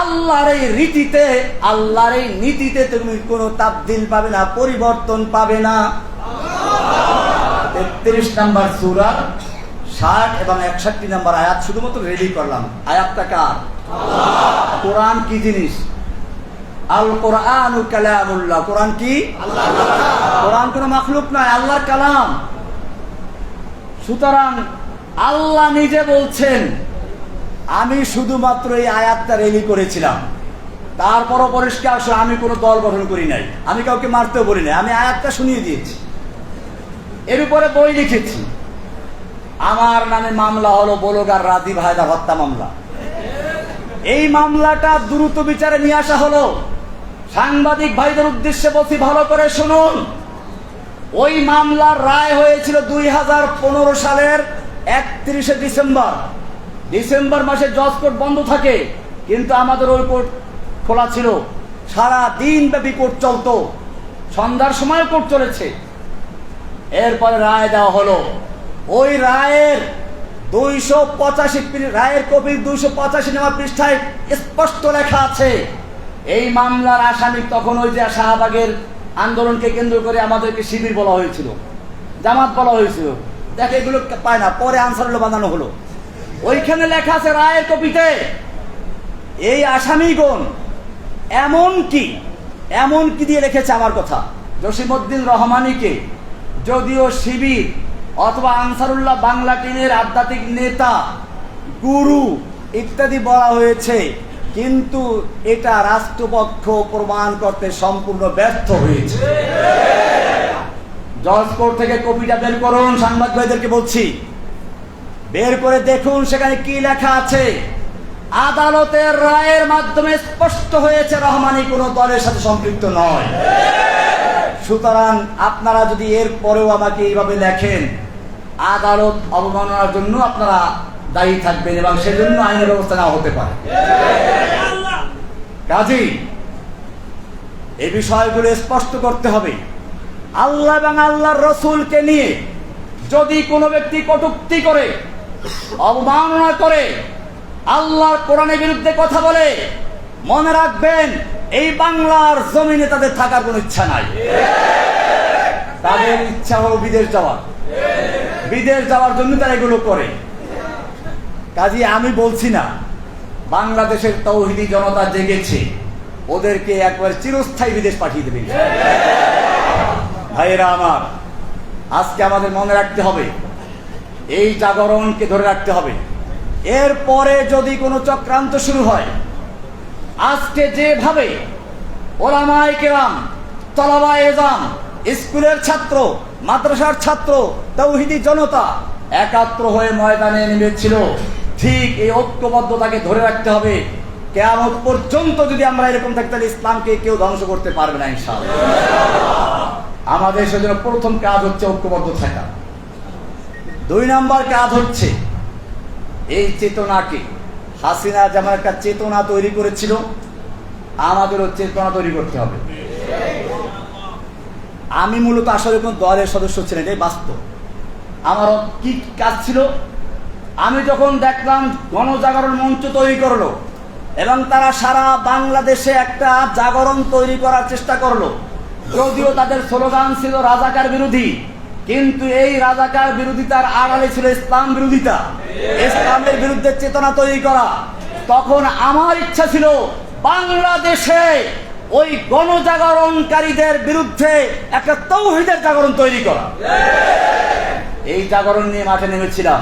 আল্লাহর এই রীতিতে, আল্লাহর এই নীতিতে তুমি কোনো তাবদীল পাবে না, পরিবর্তন পাবে না। 33 নম্বর সূরা 60 এবং 61 নম্বর আয়াত শুধুমাত্র রেডি করলাম। আয়াতটা কার? কোরআন কি জিনিস? আল কোরআনু কালামুল্লাহ। কোরআন কি? কোরআন কোনো মাখলুক নয়, আল্লাহর কালাম। সুতরাং আল্লাহ নিজে বলছেন, আমি শুধুমাত্র এই আয়াতটা রেডি করেছিলাম, তারপরও পরিষ্কার আমি কোনো দল গঠন করি নাই, আমি কাউকে মারতেও বলি নাই, আমি আয়াতটা শুনিয়ে দিয়েছি, এর উপরে বই লিখেছি। আমার নামে মামলা হলো বলগার রাজীব হায়দার হত্যা মামলা। এই মামলাটা দ্রুত বিচারে নিয়ে আসা হলো। সাংবাদিক ভাইদের উদ্দেশ্যে বলছি, ভালো করে শুনুন। ওই মামলার রায় হয়েছিল 2015 সালের 31 ডিসেম্বর। ডিসেম্বর মাসে জজ কোর্ট বন্ধ থাকে, কিন্তু আমাদের ওই কোর্ট খোলা ছিল। সারা দিন ব্যাপী কোর্ট চলতো, সন্ধ্যার সময় কোর্ট চলেছে। এরপরে রায় দেওয়া হলো। ওই রায়ের 285 রায়ের কপি 285 নম্বর পৃষ্ঠায় স্পষ্ট লেখা আছে, এই মামলার আসামি তখন ওই যে শাহবাগের আন্দোলনকে কেন্দ্র করে আমাদেরকে শিবির বলা হয়েছিল, জামাত বলা হয়েছিল। দেখে এগুলো পায় না, পরে আনসারুল্লাহ বানানো হলো। ওইখানে লেখা আছে রায়ের কপিতে, এই আসামিগণ এমন কি দিয়ে রেখেছে আমার কথা, জসিমউদ্দিন রহমানীকে যদিও শিবির অথবা আনসারুল্লাহ বাংলা টিনের আধ্যাত্মিক নেতা, গুরু ইত্যাদি বলা হয়েছে, কিন্তু এটা রাষ্ট্রপক্ষ প্রমাণ করতে সম্পূর্ণ ব্যর্থ হয়েছে। জজ কোর্ট থেকে কপিটা বের করুন, সাংবাদিক ভাইদেরকে বলছি, বের করে দেখুন সেখানে কি লেখা আছে। আদালতের রায়ের মাধ্যমে স্পষ্ট হয়েছে রহমানী কোনো দলের সাথে সম্পৃক্ত নয়। সুতরাং আপনারা যদি এর পরেও আমাকে এইভাবে লেখেন, আদালত অবমাননার জন্য আপনারা দায়ী থাকবেন এবং সেজন্য আইনের ব্যবস্থা নেওয়া হতে পারে। কাজেই এই বিষয়গুলো স্পষ্ট করতে হবে। আল্লাহ এবং আল্লাহর রসুলকে নিয়ে যদি কোনো ব্যক্তি কটূক্তি করে, অবমাননা করে, আল্লাহর কোরআনের বিরুদ্ধে কথা বলে, মনে রাখবেন এই বাংলার জমিনে তাদের থাকার কোনো ইচ্ছা নাই। তাদের ইচ্ছা হলো বিদেশ যাওয়ার, বিদেশ যাওয়ার জন্য তারা এগুলো করে। কাজে আমি বলছি না বাংলাদেশের তৌহিদি জনতা জেগেছে, ওদেরকে একবার চিরস্থায়ী বিদেশ পাঠিয়ে দেবে। ভাইয়েরা আমার, আজকে আমাদের মনে রাখতে হবে, এই জাগরণকে ধরে রাখতে হবে। এরপরে যদি কোনো চক্রান্ত শুরু হয়, আজকে যেভাবে ওলামায়ে কেরাম, তলাবায়ে ইলম, স্কুলের ছাত্র, মাদ্রাসার ছাত্র, তৌহিদি জনতা একাত্র হয়ে ময়দানে নেমেছিল, ঠিক এই ঐক্যবদ্ধতাকে ধরে রাখতে হবে। কিয়ামত পর্যন্ত যদি আমরা এরকম থাকি, তাহলে ইসলামকে কেউ ধ্বংস করতে পারবে না ইনশাআল্লাহ। আমাদের সেজন্য প্রথম কাজ হচ্ছে ঐক্যবদ্ধ থাকা। 2 নম্বর কাজ হচ্ছে এই চেতনাকে, হাসিনা যেমন একটা চেতনা তৈরি করেছিল, আমাদেরও চেতনা তৈরি করতে হবে। আমি মূলত আসলে কোন দলের সদস্য ছিলেন, এটাই বাস্তব। আমার কি কাজ ছিল, আমি যখন দেখলাম গণজাগরণ মঞ্চ তৈরি করলো এবং তারা সারা বাংলাদেশে একটা জাগরণ তৈরি করার চেষ্টা করলো, যদিও তাদের স্লোগান ছিল রাজাকার বিরোধী, কিন্তু এই রাজাকার বিরোধিতার আড়ালে ছিল ইসলাম বিরোধিতা, ইসলামের বিরুদ্ধে চেতনা তৈরি করা। তখন আমার ইচ্ছা ছিল বাংলাদেশে ওই গণজাগরণকারীদের বিরুদ্ধে একটা তাওহীদের জাগরণ তৈরি করা। এই জাগরণ নিয়ে মাঠে নেমেছিলাম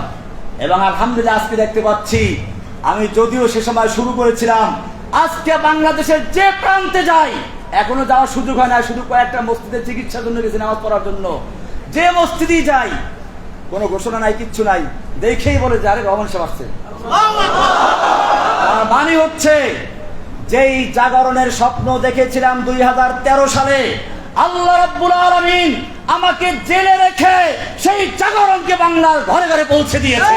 এবং আলহামদুলিল্লাহ আজকে দেখতে পাচ্ছি, আমি যদিও সে সময় শুরু করেছিলাম, আজকে বাংলাদেশের যে প্রান্তে যাই, এখনো যাওয়ার সুযোগ হয় না, শুধু কয়েকটা মসজিদে চিকিৎসার জন্য গেছি, নামাজ পড়ার জন্য। যে মসজিদেই যাই কোনো ঘোষণা নাই, কিচ্ছু নাই, দেখেই বলে যে আরে রহমান সাহেব আসছে। মানে হচ্ছে যেই জাগরণের স্বপ্ন দেখেছিলাম 2013 সালে, আল্লাহ রাব্বুল আলামিন আমাকে জেলে রেখে সেই জাগরণকে বাংলার ঘরে ঘরে পৌঁছে দিয়েছে।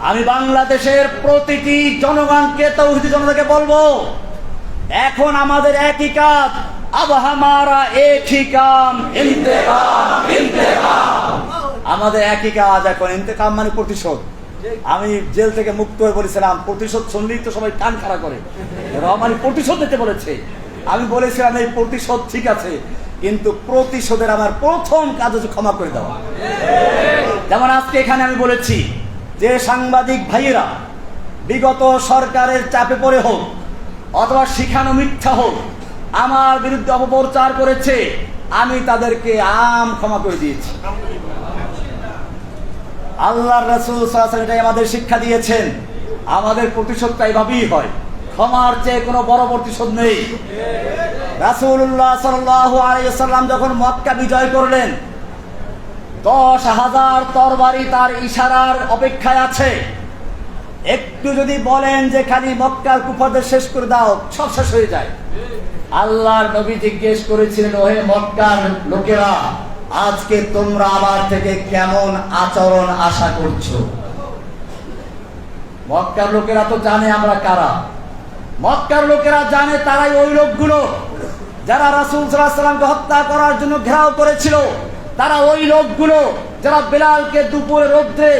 আমি বাংলাদেশের প্রতিটি জনগণকে, তাওহীদি জনতাকে বলবো, এখন আমাদের একই কাজ, अब हमारा एक ही काम इंतकाम इंतकाम। আমাদের একই কাজ এখন, ইন্তেকাম মানে প্রতিশোধ। আমি জেল থেকে মুক্ত হয়ে বলেছিলাম, প্রতিশোধ শুনলেই তো সবাই কান খাড়া করে, রহমান প্রতিশোধ দিতে বলেছে। আমি বলেছিলাম এই প্রতিশোধ ঠিক আছে, কিন্তু প্রতিশোধের আমার প্রথম কাজ হচ্ছে ক্ষমা করে দেওয়া। যেমন আজকে এখানে আমি বলেছি যে সাংবাদিক ভাইয়েরা বিগত সরকারের চাপে পড়ে হোক অথবা শিখানো মিথ্যা হোক আমার বিরুদ্ধে অপপ্রচার করেছে, আমি তাদেরকে ক্ষমা করে দিয়েছি। আল্লাহর রাসূল সাল্লাল্লাহু আলাইহি ওয়াসাল্লাম এটাই আমাদের শিক্ষা দিয়েছেন, আমাদের প্রতিশোধটা এইভাবেই হয়, ক্ষমার চেয়ে কোনো বড় প্রতিশোধ নেই। রাসূলুল্লাহ সাল্লাল্লাহু আলাইহি ওয়াসাল্লাম যখন মক্কা বিজয় করলেন, 10,000 তরবারি তার ইশারার অপেক্ষায় আছে। একটু যদি বলেন যে খালি মক্কার কুফারদের শেষ করে দাও, সব শেষ হয়ে যায়। আল্লাহর নবী জিজ্ঞেস করেছিলেন, ওহে মক্কার লোকেরা, আজকে তোমরা আমার থেকে কেমন আচরণ আশা করছো? মক্কার লোকেরা তো জানে আমরা কারা। মক্কার লোকেরা জানে তারাই ওই লোকগুলো যারা রাসূল সাল্লাল্লাহু আলাইহি ওয়াসাল্লামকে হত্যা করার জন্য ঘেরাও করেছিল। তারা ওই লোকগুলো যারা বেলালকে দুপুরে রোদ্রে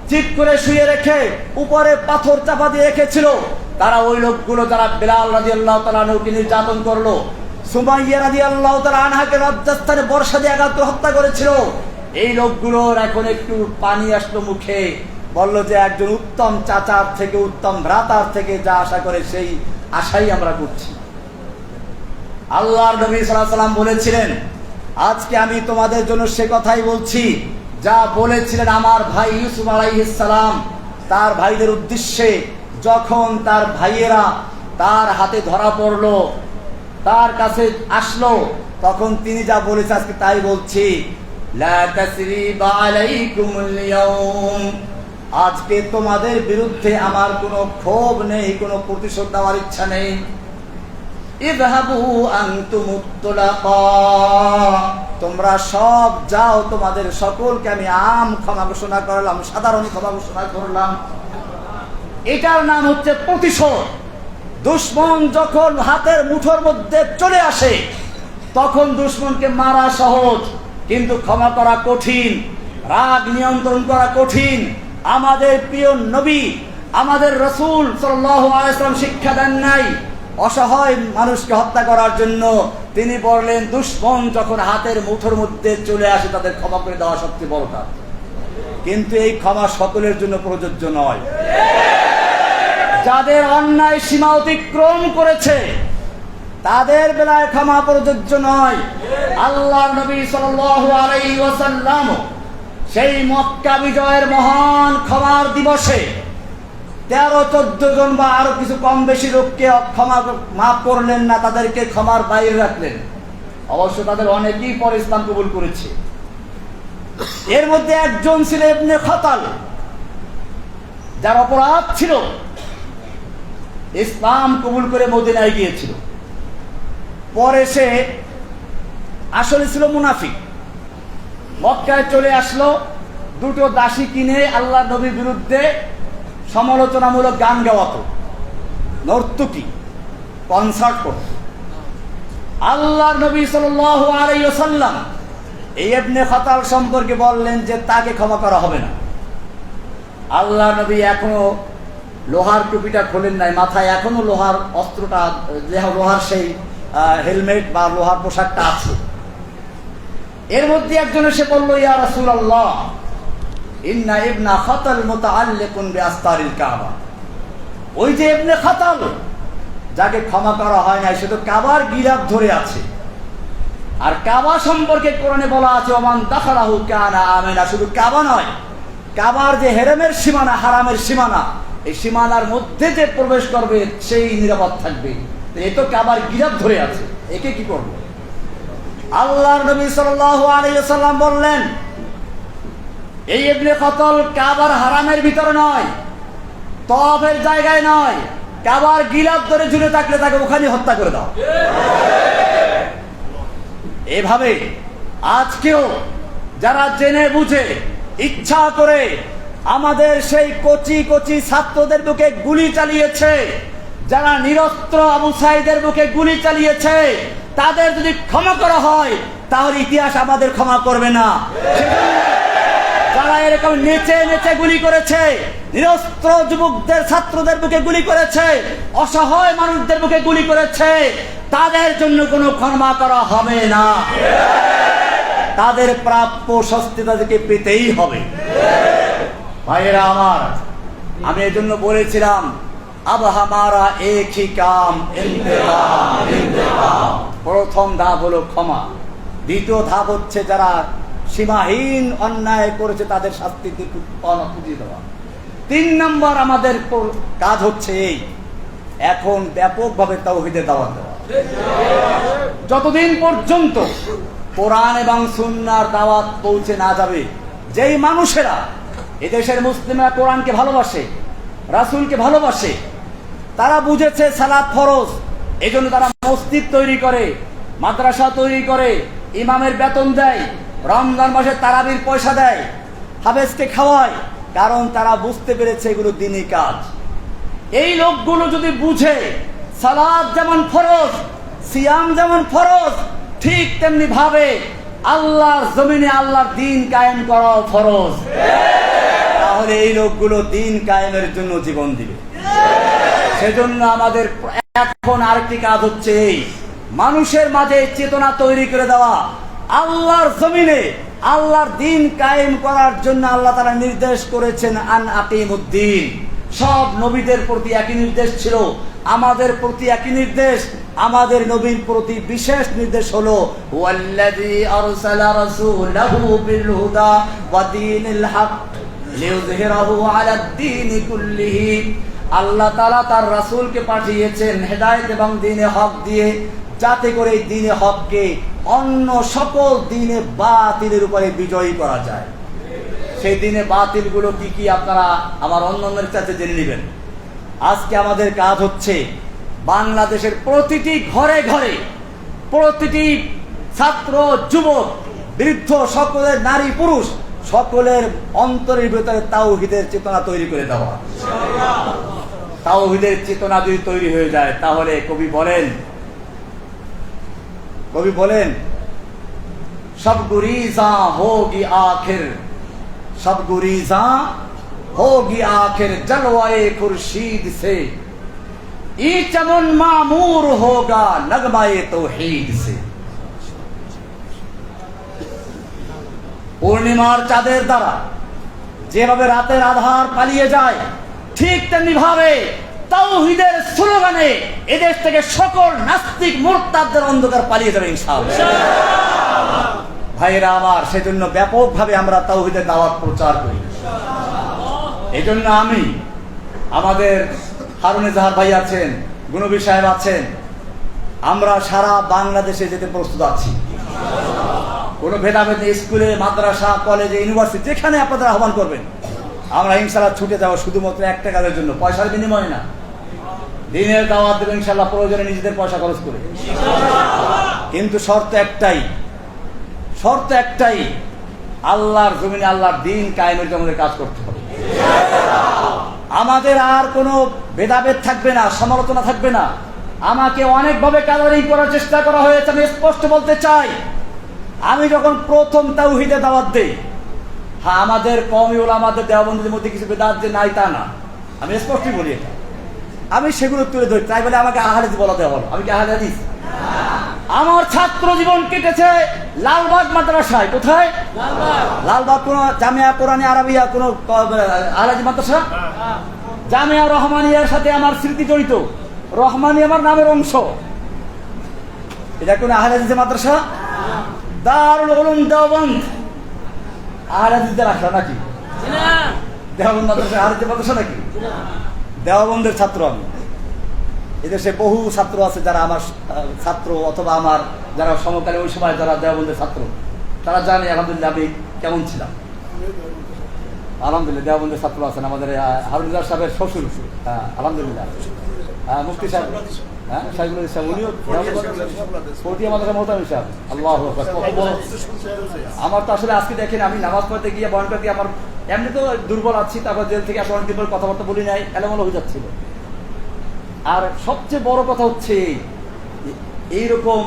চিৎ করে শুয়ে রেখে উপরে পাথর চাপা দিয়ে রেখেছিল। তারা ওই লোকগুলো যারা বেলাল রাদিয়াল্লাহু তাআলা আনহুকে নির্যাতন করলো, সুমাইয়া রাদিয়াল্লাহু তাআলা আনহাকে লজ্জাস্থানে বর্ষা দিয়ে আঘাত করে হত্যা করেছিল। এই লোকগুলোর এখন একটু পানি আসলো মুখে, বলল যে একজন উত্তম চাচার থেকে, উত্তম ভ্রাতার থেকে যা আশা করে সেই আশাই আমরা করছি। আল্লাহর নবী সাল্লাল্লাহু আলাইহি ওয়াসাল্লাম বলেছিলেন, আজকে আমি তোমাদের জন্য সে কথাই বলছি যা বলেছিলেন আমার ভাই ইউসুফ আলাইহিস সালাম তার ভাইদের উদ্দেশ্যে। যখন তার ভাইয়েরা তার হাতে ধরা পড়লো, তার কাছে আসলো, তখন তিনি যা বলেছে আজকে তাই বলছি, লা তাসরিবা আলাইকুমুল ইয়াউম, আজকে তোমাদের বিরুদ্ধে আমার কোনো ক্ষোভ নেই, কোনো প্রতিশোধ দেওয়ার ইচ্ছা নেই। ইযহাবু আনতুমুত তুলাকা, তোমরা সব যাও, তোমাদের সকলকে আমি ক্ষমা ঘোষণা করলাম, সাধারণ ক্ষমা ঘোষণা করলাম। এটার নাম হচ্ছে প্রতিশোধ। দুশমন যখন হাতের মুঠোর মধ্যে চলে আসে তখন দুশমনকে মারা সহজ, কিন্তু ক্ষমা করা কঠিন, রাগ নিয়ন্ত্রণ করা কঠিন। আমাদের প্রিয় নবী, আমাদের রাসূল সাল্লাল্লাহু আলাইহি ওয়াসাল্লাম শিক্ষা দেন নাই অসহায় মানুষকে হত্যা করার জন্য। তিনি বললেন দুশমন যখন হাতের মুঠোর মধ্যে চলে আসে তাদের ক্ষমা করে দেওয়া সবচেয়ে বড় কাজ। কিন্তু এই ক্ষমা সকলের জন্য প্রযোজ্য নয়। যাদের অন্যায় সীমা অতিক্রম করেছে তাদের বেলায় ক্ষমা প্রযোজ্য নয়। আল্লাহর নবী সাল্লাল্লাহু আলাইহি ওয়াসাল্লাম সেই মক্কা বিজয়ের মহান ক্ষমার দিবসে 13-14 জন বা আরো কিছু কম বেশি লোককে ক্ষমা মাফ করলেন না, তাদেরকে ক্ষমার বাইরে রাখলেন। অবশ্য তাদের অনেকেই পরে ইসলাম কবুল করেছে। এর মধ্যে একজন ছিল ইবনে খাতাল, যার অপরাধ ছিল ইসলাম কবুল করে মদিনায় গিয়েছিল। পরে সে আসলে ছিল মুনাফিক। মক্কায় চলে আসলো, দুটো দাসী কিনে আল্লাহ নবীর বিরুদ্ধে সমালোচনামূলক গান গাওয়াতো, নর্তকী, কনসার্ট করত। আল্লাহ নবী সাল্লাল্লাহু আলাইহি ওয়াসাল্লাম এই ইবনে খাতাল সম্পর্কে বললেন যে তাকে ক্ষমা করা হবে না। আল্লাহ নবী এখনো লোহার টুপিটা খোলেন নাই, মাথায় এখনো লোহার অস্ত্রটা, লোহার সেই হেলমেট বা লোহার পোশাকটা আছে। এর মধ্যে একজন এসে বলল, ইয়া রাসূলুল্লাহ, ইন্না ইবনা খাতাল মুতাআল্লিকুন বিআস্তারিল কাবা। ওই যে ইবনে খাতাল, যাকে ক্ষমা করা হয় না, সে তো কাবার গিলাফ ধরে আছে। আর কাবা সম্পর্কে কোরআনে বলা আছে, ওমান দাখালাহু কানা আমিনা। শুধু কাবা নয়, কাবার যে হেরেমের সীমানা, হারামের সীমানা, এই সীমানার মধ্যে যে প্রবেশ করবে সেই নিরাপদ থাকবে। এ তো কাবার গিলাফ ধরে আছে, একে কি করব? আল্লাহর নবী সাল্লাল্লাহু আলাইহি ওয়াসাল্লাম বললেন, এই ইবনে খাতাল কাবার হারামের ভিতরে নয়, তওয়াফের জায়গায় নয়, কাবার গিলাফ ধরে ঝুলে থাকলে তাকে ওখানে হত্যা করে দাও। এভাবে আজকেও যারা জেনে বুঝে ইচ্ছা করে আমাদের সেই কচি কচি ছাত্রদের বুকে গুলি চালিয়েছে, যারা নিরস্ত্র আবু সাঈদের বুকে গুলি চালিয়েছে, তাদের যদি ক্ষমা করা হয় তাহলে ইতিহাস আমাদের ক্ষমা করবে না। যারা এরকম নেচে নেচে গুলি করেছে, নিরস্ত্র যুবকদের, ছাত্রদের বুকে গুলি করেছে, অসহায় মানুষদের বুকে গুলি করেছে, তাদের জন্য কোনো ক্ষমা করা হবে না। তাদের প্রাপ্য শাস্তি তাদেরকে পেতেই হবে। ভাইয়েরা আমার, আমি এই জন্য বলেছিলাম, আব হামারা এক হি কাম ইন্তেকাম ইন্তেকাম। প্রথম ধাপ হলো ক্ষমা, দ্বিতীয় ধাপ হচ্ছে যারা সীমাহীন অন্যায় করেছে তাদের শাস্তি খুঁজিয়ে দেওয়া। 3 নম্বর আমাদের কাজ হচ্ছে এই, এখন ব্যাপকভাবে তাওহীদের দাওয়াত দেওয়া। যতদিন পর্যন্ত কোরআন এবং সুন্নাহর দাওয়াত পৌঁছে না যাবে, যেই মানুষেরা এদেশের মুসলিমরা কোরআনকে ভালোবাসে, রাসূলকে ভালোবাসে, তারা বুঝেছে সালাত ফরজ, এই জন্য তারা মসজিদ তৈরি করে, মাদ্রাসা তৈরি করে, ইমামের বেতন দেয়, রমজান মাসে তারাবির পয়সা দেয়, হাফেজকে খাওয়ায়, কারণ তারা বুঝতে পেরেছে এগুলো দ্বীনি কাজ। এই লোকগুলো যদি বুঝে সালাত যেমন ফরজ, সিয়াম যেমন ফরজ, ঠিক তেমনি ভাবে আল্লাহর জমিনে আল্লাহর দ্বীন কায়েম করা ফরজ, তাহলে এই লোকগুলো দ্বীন কায়েমের জন্য জীবন দিবে। সেজন্য আমাদের এখন আরেকটি কাজ হচ্ছে এই, মানুষের মাঝে চেতনা তৈরি করে দেওয়া। আল্লাহর জমিনে আল্লাহর দ্বীন কায়েম করার জন্য আল্লাহ তাআলা নির্দেশ করেছেন, আন আকিমুদ্দিন। সব নবীদের প্রতি একই নির্দেশ ছিল, আমাদের প্রতি একই নির্দেশ। আমাদের নবীর প্রতি বিশেষ নির্দেশ হলো, ওয়াল্লাযী আরসালা রাসূলাহু বিল হুদা ওয়া দীনিল হক লিইয়ুযহিরাহু আলাদ দীনি কুল্লিহি। আল্লাহ তাআলা তার রাসূলকে পাঠিয়েছেন হেদায়েত এবং দ্বীনে হক দিয়ে, যাতে করে এই দ্বীনে হককে অন্য সকল দ্বীনে বাতিলের উপরে বিজয়ী করা যায়। সেই দ্বীনে বাতিলগুলো কি কি আপনারা আমার অন্যদের কাছে জেনে নেবেন। আজকে আমাদের কাজ হচ্ছে বাংলাদেশের প্রতিটি ঘরে ঘরে, প্রতিটি ছাত্র, যুবক, বৃদ্ধ, সকলের নারী পুরুষ, সকলের অন্তরের ভিতরে তাওহীদের চেতনা তৈরি করে দেওয়া। তাওহীদের চেতনা যদি তৈরি হয়ে যায়, তাহলে কবি বলেন সব গুরিজা হোগি আখির, সব গুরিজা होगी आखिर जलवाए खुर्शीद से, ई चमन मामूर होगा नगमाए तौहीद से। পূর্ণিমার চাঁদের দ্বারা যেভাবে রাতের আধার পালিয়ে যায়, ঠিক তেমনি ভাবে তাওহীদের স্লোগানে এদেশ থেকে সকল নাস্তিক মুরতাদদের অন্ধকার পালিয়ে যাবে ইনশাআল্লাহ। ভাইরা আমার, সেজন্য ব্যাপকভাবে আমরা তাওহীদের দাওয়াত প্রচার করি। এই জন্য আমি, আমাদের হারুন জাহার ভাই আছেন, গুনবী সাহেব আছেন, আমরা সারা বাংলাদেশে যেতে প্রস্তুত আছি। কোনো ভেদাভেদ নেই, স্কুলে, মাদ্রাসা, কলেজে, ইউনিভার্সিটি, যেখানে আপনারা আহ্বান করবেন আমরা ইনশাআল্লাহ ছুটে যাবো, শুধুমাত্র একটা কাজের জন্য, পয়সার বিনিময়ে না। দিনের দাওয়াত দেবেন ইনশাআল্লাহ, প্রয়োজনে নিজেদের পয়সা খরচ করে। কিন্তু শর্ত একটাই, আল্লাহর জমিনে আল্লাহর দিন কায়েমের জন্য আমাদের কাজ করতে হবে। আমাদের আর কোনো ভেদাভেদ থাকবে না, সমালোচনা থাকবে না। আমাকে অনেকভাবে কালারিং করার চেষ্টা করা হয়েছে, আমি স্পষ্ট বলতে চাই, আমি যখন প্রথম তাওহীদে দাওয়াত দেই, হ্যাঁ আমাদের কওমি উলামাদের দেওবন্দিদের মধ্যে কিছু বেদাত যে নাই তা না, আমি স্পষ্টই বলি এটা, আমি সেগুলো তুলে ধরি। তাই বলে আমাকে আহলে হাদিস বলা দেওয়া হলো, আমি কি আহলে হাদিস? আমার ছাত্র জীবন কেটেছে লালবাগ মাদ্রাসায়। কোথায়? লালবাগ। কোন জামিয়া কোরআনে আরাবিয়া কোন আহলে হাদিস মাদ্রাসা? জামিয়া রহমানিয়ার সাথে আমার স্মৃতি জড়িত, রহমানি আমার নামের অংশ। এটা কোন আহলে হাদিস মাদ্রাসা? দারুল উলুম দেওবন্দ আহলে হাদিসদের রাখা নাকি? দেওবন্দ মাদ্রাসা আহলে হাদিস মাদ্রাসা নাকি? দেওবন্দের ছাত্র আমি। এদেশে বহু ছাত্র আছে যারা আমার ছাত্র, অথবা আমার যারা সমকালে ওই সময় যারা দেওবন্দের ছাত্র, তারা জানে আলহামদুলিল্লাহ আমি কেমন ছিলাম। আলহামদুলিল্লাহ দেওবন্দের ছাত্র আছেন আমাদের হারুনুজার সাহেবের শ্বশুর, আলহামদুলিল্লাহ মুফতি সাহেব, হ্যাঁ সাইফুল সাহেব, উনিও পটিয়া মাদ্রাসা মোহতামিম সাহেব। আল্লাহু আকবার। আমার তো আসলে আজকে দেখেন, আমি নামাজ পড়তে গিয়ে বয়ান করতে গিয়ে আমার এমনি তো দুর্বল আছি, তারপর জেল থেকে আসলে অনেকদিন পর কথাবার্তা বলি নাই, এলোমেলো হয়ে যাচ্ছিল। আর সবচেয়ে বড় কথা হচ্ছে এইরকম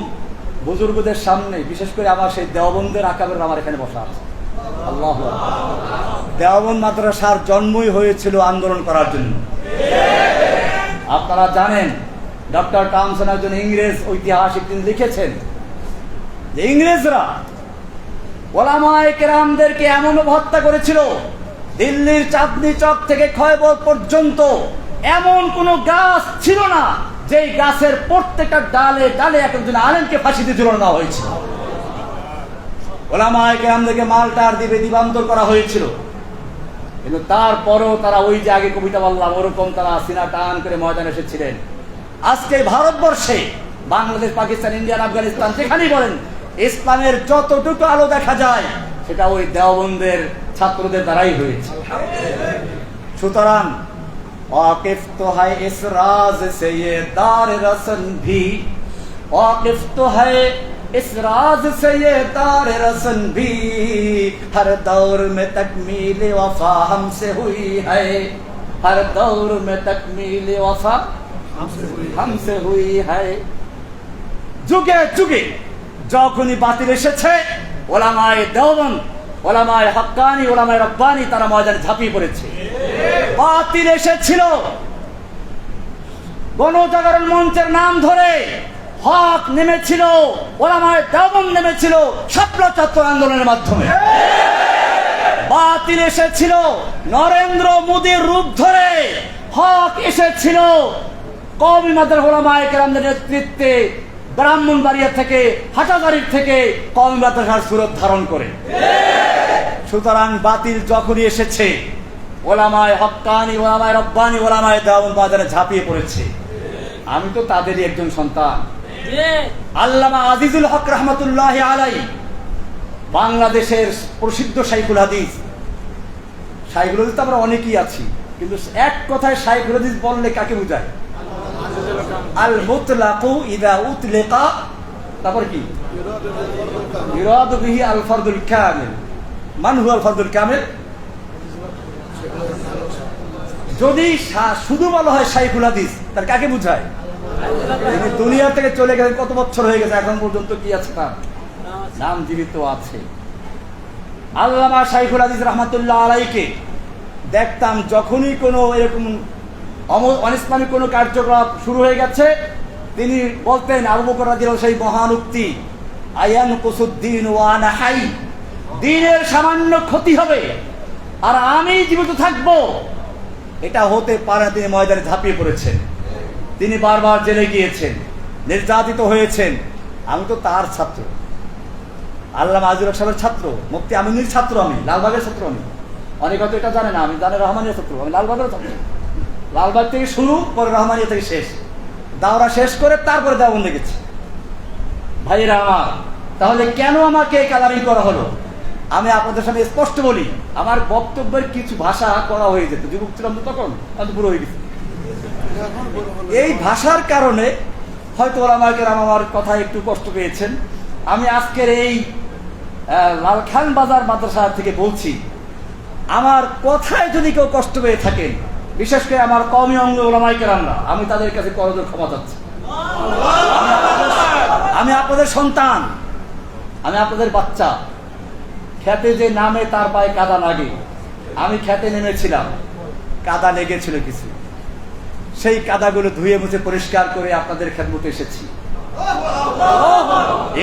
বুজুর্গদের সামনে, বিশেষ করে আমার সেই দেওবন্দের আকাবের আমার এখানে বসা আছে। আল্লাহু আকবার। দেওবন্দ মাদ্রাসার জন্মই হয়েছিল আন্দোলন করার জন্য। আপনারা জানেন ডক্টর টমসন একজন ইংরেজ ঐতিহাসিক, তিনি লিখেছেন যে ইংরেজরা ওলামায়ে কেরামদেরকে এমন হত্যা করেছিল, দিল্লির চাঁদনি চক থেকে খয়বর পর্যন্ত এমন কোন গাছ ছিল না যেই গাছের প্রত্যেকটা ডালে ডালে একজন আলেমকে ফাঁসিতে ঝুলানো হয়েছিল। ওলামায়ে কেরামদেরকে মালটার দ্বীপে দ্বীপান্তর করা হয়েছিল, কিন্তু তারপরেও তারা ওই যে আগে কবিতা বললাম ওরকম তারা সিনা টান করে ময়দানে এসেছিলেন। আজকে ভারতবর্ষে বাংলাদেশ, পাকিস্তান, ইন্ডিয়া, আফগানিস্তান যেখানেই বলেন, ইসলামের যতটুকু আলো দেখা যায় সেটা ওই দেওবন্দের ছাত্রদের দ্বারাই হয়েছে। সুতরাং वाकिफ तो है इस राज से ये दार रसन भी, वाकिफ तो है इस राज से ये दार रसन भी, हर दौर में तकमील वफा हमसे हुई है, हर दौर में तकमील वफा हमसे हुई है। যুগে যুগে যখনই বাতিল এসেছে, ওলামায়ে দেওবন্দ, ওলামায়ে হাক্কানি, ওলামায়ে রব্বানি তারা ময়দানে ঝাঁপিয়ে পড়েছে। বাতিল এসেছিল, গণজাগরণ মঞ্চের নাম ধরে হক নেমেছিল, ওলামায়ে দেওবন্দ নেমেছিল শাপলা চত্বর আন্দোলনের মাধ্যমে। বাতিল এসেছিল নরেন্দ্র মোদীর রূপ ধরে, হক এসেছিল কওমি মাদ্রাসা ওলামায়ে কেরামদের নেতৃত্বে ব্রাহ্মণবাড়িয়া থেকে, হাটাজারির থেকে কওমি মাদ্রাসার সুরত ধারণ করে। সুতরাং বাতিল যখনই এসেছে, ওলামায়ে হক্কানি, ওলামায়ে রব্বানি, ওলামায়ে দেওবন্দ বাজারে ঝাঁপিয়ে পড়েছে। আমি তো তাদেরই একজন সন্তান। আল্লামা আজিজুল হক রহমতুল্লাহি আলাইহি বাংলাদেশের প্রসিদ্ধ শাইখুল হাদিস। শাইখুল হাদিস তো আমরা অনেকেই আছি, কিন্তু এক কথায় শাইখুল হাদিস বললে কাকে বোঝায়? আল মুতলাকু ইযা উতলিকা, তারপর কি ইরাদু বিহি আল ফারদুল কামিল। মান হুয়া আল ফারদুল কামিল? যদি শুধু বলা হয় শাইখুল হাদিস, তার কাকে বোঝায়? তিনি দুনিয়া থেকে চলে গেছেন, কত বছর হয়ে গেছে, এখন পর্যন্ত কি আছে? তার নাম জীবিত আছে। আল্লামা শাইখুল হাদিস রহমাতুল্লাহ আলাইহিকে দেখতাম যখনই কোনো এরকম অনিসলামিক কোনো কার্যকলাপ শুরু হয়ে গেছে, তিনি বলতেন আবু বকর রাদিয়াল্লাহু সেই মহান উক্তি, আয়ান কুসুদ্দিন ওয়া আনা হাই, দ্বীনের সামান্য ক্ষতি হবে আর আমি জীবিত থাকবো, এটা হতে পারে। তিনি ময়দানে ঝাঁপিয়ে পড়েছেন, তিনি বারবার জেলে গিয়েছেন, নির্যাতিত হয়েছেন। আমি তো তার ছাত্র, আল্লামা আজিজুল হক সাহেবের ছাত্র, মুফতি আমিনুর ছাত্র, আমি লালবাগের ছাত্র। আমি অনেক হয়তো এটা জানে না, আমি জানে রহমানিয়া ছাত্র, আমি লালবাগের ছাত্র। লালবাগ থেকে শুরু করে রহমানিয়া থেকে শেষ, দাওরা শেষ করে তারপরে দেওবন্দে গেছি। ভাইয়েরা আমার, তাহলে কেন আমাকে কালারিং করা হলো? আমি আপনাদের সামনে স্পষ্ট বলি, আমার বক্তব্যের কিছু ভাষা করা হয়ে যেত, যুবক ছিলাম তো তখন, আমি বুড়ো হয়ে গেছি। এই ভাষার কারণে হয়তো ওলামায়ে কেরাম আমার কথা একটু কষ্ট পেয়েছেন। আমি আজকের এই লালখান বাজার মাদ্রাসা থেকে বলছি, আমার কথায় যদি কেউ কষ্ট পেয়ে থাকেন, বিশেষ করে আমার কওমি অঙ্গ ওলামায়ে কেরামরা, আমি তাদের কাছে করজোড়ে ক্ষমা চাচ্ছি। আমি আপনাদের সন্তান, আমি আপনাদের বাচ্চা। খেতে যে নামে তার পায়ে কাদা লাগে। আমি খেতে নেমেছিলাম, কাদা লেগেছিল কিছু, সেই কাদাগুলো ধুয়ে মুছে পরিষ্কার করে আপনাদের খেদমতে এসেছি।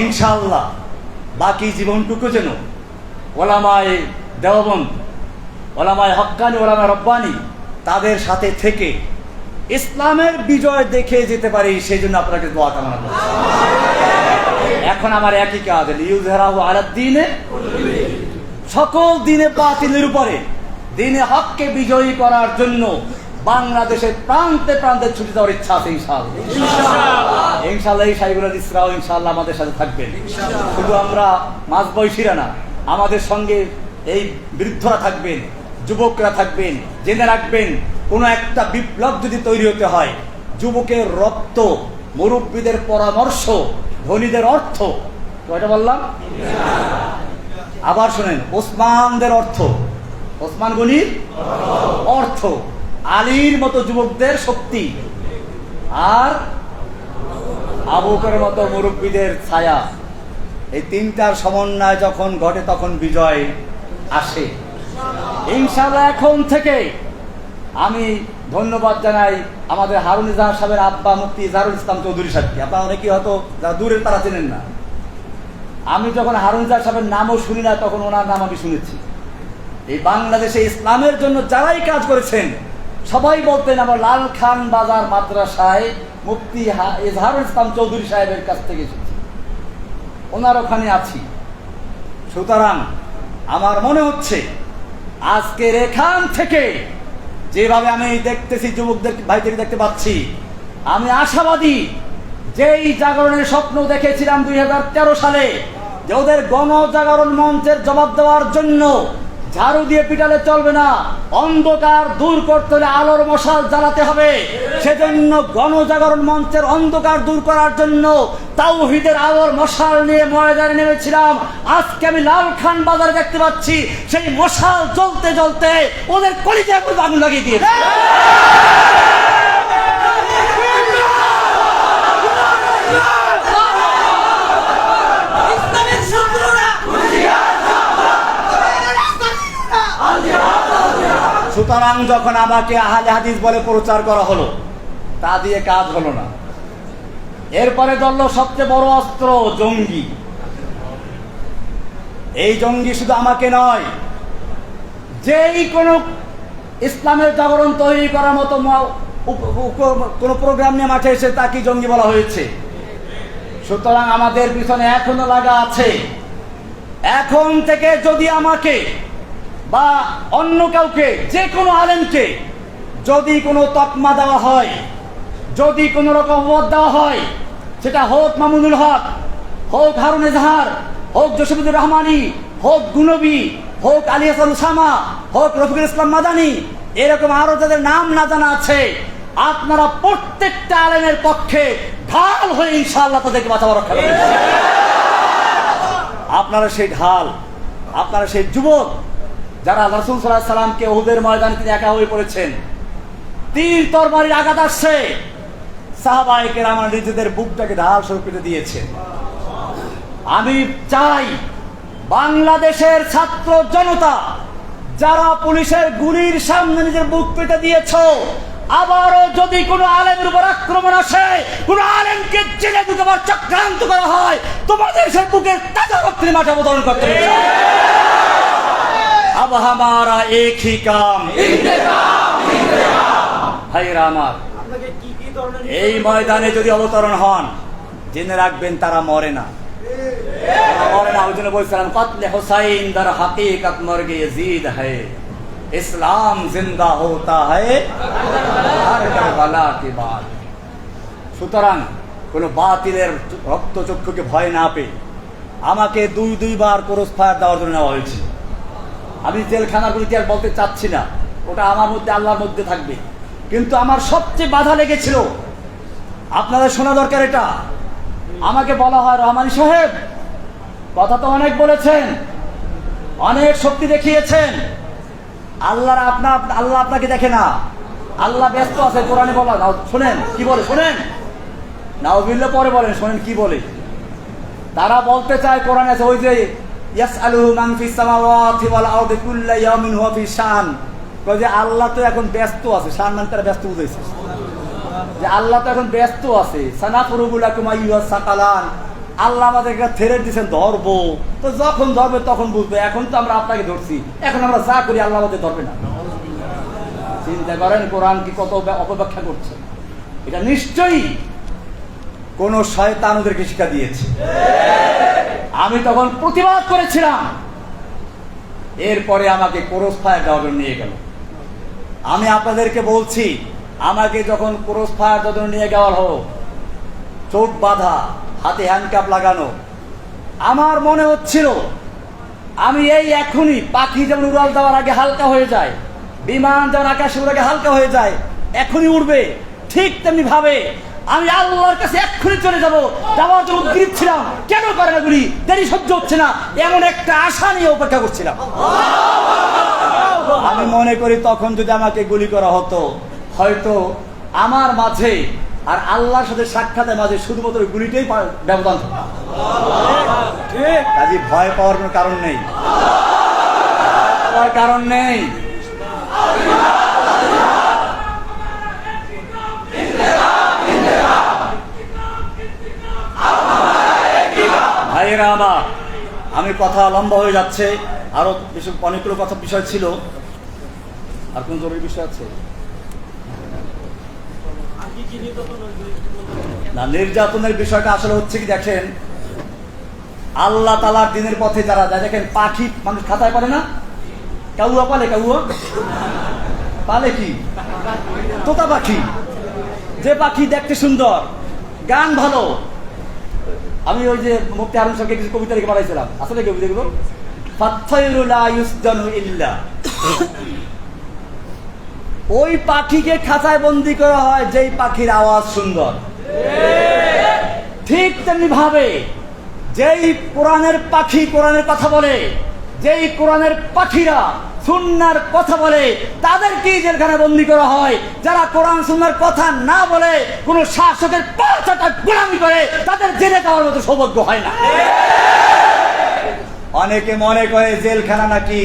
ইনশাআল্লাহ বাকি জীবনটুকু যেন ওলামায়ে দেওবন্দ, ওলামায়ে হক্কানি, ওলামায়ে রব্বানি তাদের সাথে থেকে ইসলামের বিজয় দেখে যেতে পারি, সেই জন্য আপনাকে দোয়া কামনা করছি। এখন আমার একই কাজ, লিইয়ুযহিরাহু আলাদ দ্বীনে, সকল দিনে বাতিলের উপরে দিনে হককে বিজয়ী করার জন্য বাংলাদেশের প্রান্তে প্রান্তে ছুটে যাওয়ার ইচ্ছা আছে ইনশাআল্লাহ। ইনশাআল্লাহ এই সাইবুল ইসরাও ইনশাআল্লাহ আমাদের সাথে থাকবেন। শুধু আমরা মাঝ বয়সীরা না, আমাদের সঙ্গে এই বৃদ্ধরা থাকবেন, যুবকরা থাকবেন। জেনে রাখবেন, কোনো একটা বিপ্লব যদি তৈরি হতে হয়, যুবকের রক্ত, মুরব্বীদের পরামর্শ, ধনীদের অর্থ, কয়টা বললাম? আবার শোনেন, ওসমানদের অর্থ, ওসমান গনির অর্থ, আলীর মতো যুবকদের শক্তি, আর আবু বকরের মতো মুরব্বীদের ছায়া। এই তিনটার সমন্বয় যখন ঘটে তখন বিজয় আসে ইনশাআল্লাহ। এখন থেকে আমি ধন্যবাদ জানাই আমাদের হারুন ইজাহার সাহেবের আব্বা মুফতি ইজহারুল ইসলাম চৌধুরী সাহেবকে। আপনারা অনেকেই হয়তো যারা দূরের তারা চেনেন না। আমি যখন হারুন ইজাহার সাহেবের নামও শুনি না, তখন ওনার নাম আমি শুনেছি। এই বাংলাদেশে ইসলামের জন্য যারাই কাজ করেছেন সবাই বলতেন আমার লালখান বাজার মাদ্রাসায় মুফতি ইজহারুল ইসলাম চৌধুরী সাহেবের কাছ থেকে এসেছি, ওনার ওখানে আছি। সুতরাং আমার মনে হচ্ছে আজকের এখান থেকে যেভাবে আমি দেখতেছি, যুবকদের ভাইদের দেখতে পাচ্ছি, আমি আশাবাদী। যেই জাগরণের স্বপ্ন দেখেছিলাম 2013 সালে, যে ওদের গণজাগরণ মঞ্চের জবাব দেওয়ার জন্য ঝাড়ু দিয়ে পিটালে চলবে না, অন্ধকার দূর করতে হলে আলোর মশাল জ্বালাতে হবে। সেজন্য গণজাগরণ মঞ্চের অন্ধকার দূর করার জন্য তাওহীদের আলোর মশাল নিয়ে ময়দানে নেমেছিলাম। আজকে আমি লালখান বাজারে দেখতে পাচ্ছি সেই মশাল জ্বলতে জ্বলতে ওদের কলিজায় আগুন লাগিয়ে দিয়েছে। সুতরাং যখন আমাকে আহলে হাদিস বলে প্রচার করা হলো, তা দিয়ে কাজ হলো না। এরপরে ধরল সবচেয়ে বড় অস্ত্র, জঙ্গি। এই জঙ্গি শুধু আমাকে নয়, যেই কোনো ইসলামের জাগরণ তৈরি করার মতো কোনো প্রোগ্রাম নিয়ে মাঠে এসে তাকে জঙ্গি বলা হয়েছে। সুতরাং আমাদের পিছনে এখনো লাগা আছে। এখন থেকে যদি আমাকে বা অন্য কাউকে, যে কোনো আলেমকে যদি কোনো তকমা দেওয়া হয়, যদি কোনো রকম অপবাদ দেওয়া হয়, সেটা হোক মামুনুল হক, হোক হারুন ইজহার, হোক জসিমুদ্দিন রহমানি, হোক গুনবী, হোক আলী হাসান উসামা, হোক রফিকুল ইসলাম মাদানী, এরকম আরো যাদের নাম না জানা আছে, আপনারা প্রত্যেকটা আলেমের পক্ষে ঢাল হয়ে ইনশাআল্লাহ তাদেরকে বাঁচাবার রক্ষা করবেন। আপনারা সেই ঢাল, আপনারা সেই যুবক যারা রাসূল সাল্লাল্লাহু আলাইহি সাল্লামকে উহুদের ময়দানে তিনি একা হয়ে পড়েছেন, তীর তরবারির আঘাত আসছে, সাহাবায়ে কেরাম নিজেদের বুকটাকে ঢাল স্বরূপ পেতে দিয়েছেন। আমি চাই বাংলাদেশের ছাত্র জনতা যারা পুলিশের গুলির সামনে নিজের বুক পেতে দিয়েছ, আবারও যদি কোনো আলেমের উপর আক্রমণ আসে, কোনো আলেমকে জেলে ঢুকাবার চক্রান্ত করা হয়, তোমাদের সেই বুকের তাজা রক্ত মাঠে অবতরণ করতে হবে। अब हमारा एक ही काम ভাইরা আমার, এই ময়দানে যদি অবতরণ হন, জেনে রাখবেন তারা মরে না, মরে না। ওই জন্য বলছিলাম কতলে হুসাইন দর হাকিকত মরগে यजीद है, ইসলাম জিন্দা होता है हर करबला के बाद। সুতরাং কোন বাতিলের রক্তচক্ষুকে ভয় না পেয়ে আমাকে দুইবার ক্রস ফায়ার দেওয়ার জন্য নেওয়া হয়েছে। আমি জেলখানার কোনো ইতিহাস বলতে চাচ্ছি না, ওটা আমার মধ্যে আল্লাহর মধ্যে থাকবে। কিন্তু আমার সবচেয়ে বাধা লেগেছিল, আপনাদের শোনা দরকার এটা। আমাকে বলা হয়, রহমানী সাহেব কথা তো অনেক বলেছেন, অনেক শক্তি দেখিয়েছেন, আল্লাহ আপনাকে দেখে না, আল্লাহ ব্যস্ত আছে। কোরআনে বলা, শোনেন কি বলে, শোনেন নাউযুবিল্লাহ, পরে বলেন, শোনেন কি বলে। তারা বলতে চায় কোরআনে আছে ওই যে ইয়াসআলুহু মান ফিস সামাওয়াতি ওয়াল আরদি কুল্লু ইয়াউমিন হুয়া ফি শান, কয় যে আল্লাহ তো এখন ব্যস্ত আছে। শান মানে তারা ব্যস্ত বুঝাইছে, যে আল্লাহ তো এখন ব্যস্ত আছে। সানাফরুগু লাকুম আইয়ুহাস সাকালান, আল্লাহ আমাদেরকে ছেড়ে দিয়েছেন ধরবো, তো যখন ধরবে তখন বুঝবে, এখন তো আমরা আপনাকে ধরছি, এখন আমরা যা করি আল্লাহ আমাদের ধরবে না। চিন্তা করেন কোরআন কি কত অপব্যাখ্যা করছে। এটা নিশ্চয়ই কোন শয়তান ওদেরকে শিক্ষা দিয়েছে। আমি তখন প্রতিবাদ করেছিলাম, এরপরে আমাকে ক্রস ফায়ার দেওয়ার জন্য নিয়ে গেল। আমি আপনাদেরকে বলছি, আমাকে যখন ক্রস ফায়ার দেওয়ার জন্য নিয়ে যাওয়া হলো, চোখ বাঁধা, হাতে হ্যান্ডকাপ লাগানো, আমার মনে হচ্ছিল আমি এই এখনই, পাখি যেমন উড়াল দেওয়ার আগে হালকা হয়ে যায়, বিমান যেমন আকাশে উড়ার আগে হালকা হয়ে যায়, এখনই উড়বে, ঠিক তেমনি ভাবে আমি আল্লাহর কাছে এক্ষুনি চলে যাব, যাওয়ার জন্য উদ্গ্রীব ছিলাম। কেন করে না গুলি, দেরি সহ্য হচ্ছে না, এমন একটা আশা নিয়ে অপেক্ষা করছিলাম। আমি মনে করি তখন যদি আমাকে গুলি করা হতো, হয়তো আমার মাঝে আর আল্লাহর সাথে সাক্ষাতের মাঝে শুধুমাত্র গুলিটাই ব্যবধান থাকতো। কাজে ভয় পাওয়ার কোনো কারণ নেই, কারণ নেই। ভাইয়েরা আমার, আমি কথা লম্বা হয়ে যাচ্ছে, আরো অনেকগুলো কথা বিষয় ছিল। আর কোন জরুরি বিষয় আছে না? নির্যাতনের বিষয়টা আসলে হচ্ছে কি, দেখেন আল্লাহ তাআলার দিনের পথে যারা যায়, দেখেন পাখি মানুষ খাতায় পারে না, কাউয়া পালে, কাউয়া পালে কি, তোতা পাখি, যে পাখি দেখতে সুন্দর, গান ভালো। আমি ওই যে মুফতি হারুন সাহেবকে কিছু কবিতা লিখে পাঠাইছিলাম, আসলে কবিতাগুলো ফাত্তায়রু লা ইউসজানু ইল্লা, ওই পাখিকে খাঁচায় বন্দি করা হয় যেই পাখির আওয়াজ সুন্দর। ঠিক তেমনি ভাবে যেই কোরআনের পাখি কোরআনের কথা বলে, যেই কোরআনের পাখিরা সুন্নাহর কথা বলে, তাদেরকেই জেলখানে বন্দি করা হয়। যারা কোরআন সুন্নাহর কথা না বলে, কোন শাসকের পাঁচটা গোলামি করে, তাদের জেলে যাওয়ার মতো সৌভাগ্য হয় না। অনেকে মনে করে জেলখানা নাকি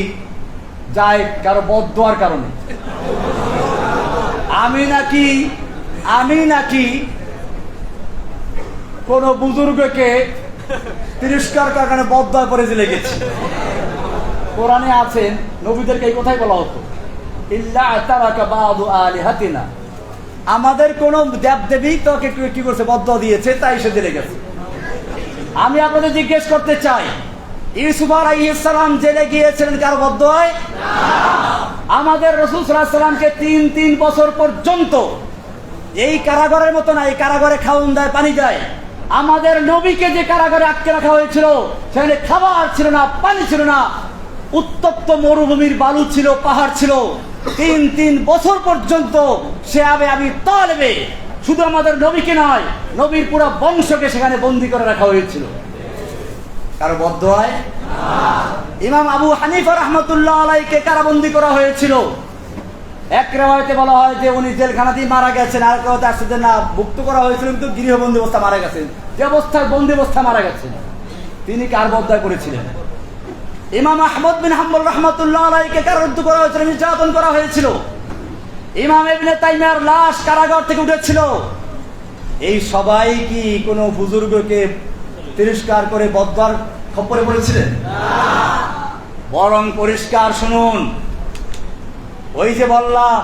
যায় কারো বদদোয়ার কারণে। আমি নাকি কোন বুজুর্গকে তিরস্কার করার কারণে বদদোয়া পরে জেলে গেছি। কোরআনে আছেন, নবীদেরকে এই কথাই বলা হতো, ইল্লা আতারাকা বাদু আলিহাতিনা, আমাদের কোন দেবদেবী তোকে কি করছে, বদদোয়া দিয়েছে, তাই সে জেলে গেছে। আমি আপনাদের জিজ্ঞেস করতে চাই, ইউসুফ আলাইহিস সালাম জেলে গিয়েছিলেন কার বদদোয়ায়? আমাদের রাসূল সাল্লাল্লাহু আলাইহি সাল্লামকে 3 বছর পর্যন্ত এই কারাগারের মতো না, এই কারাগারে খাওন দেয়, পানি দেয়। আমাদের নবীকে যে কারাগারে আটকে রাখা হয়েছিল, সেখানে খাবার ছিল না, পানি ছিল না, উত্তপ্ত মরুভূমির বালু ছিল, পাহাড় ছিল। 3 বছর পর্যন্ত সে আবি তালেবে, শুধু আমাদের নবীকে নয়, নবীর পুরো বংশকে সেখানে বন্দী করে রাখা হয়েছিল। কারো বদদোয়ায়? ইমাম আবু হানিফা রাহমাতুল্লাহ আলাইহিকে কারাবন্দী করা হয়েছিল। এক রিওয়ায়াতে বলা হয় যে উনি জেলখানাতেই মারা গেছেন, আর কেউ আসছে যে না, মুক্ত করা হয়েছিল কিন্তু গৃহবন্দী অবস্থা মারা গেছেন, যে অবস্থায় বন্দী অবস্থা মারা গেছেন। তিনি কার বদদোয়া করেছিলেন? ইমাম আহমদ বিন হাম্বল রাহমাতুল্লাহ আলাইহিকে কারারুদ্ধ করা হয়েছিল, নির্যাতন করা হয়েছিল। ইমাম ইবনে তাইমিয়ার লাশ কারাগার থেকে উঠেছিল। এই সবাই কি কোনো বুজুর্গকে তিরস্কার করে বদদোয়ার খপ্পরে পড়েছিলেন? বরং পরিষ্কার শুনুন, ওই যে বললাম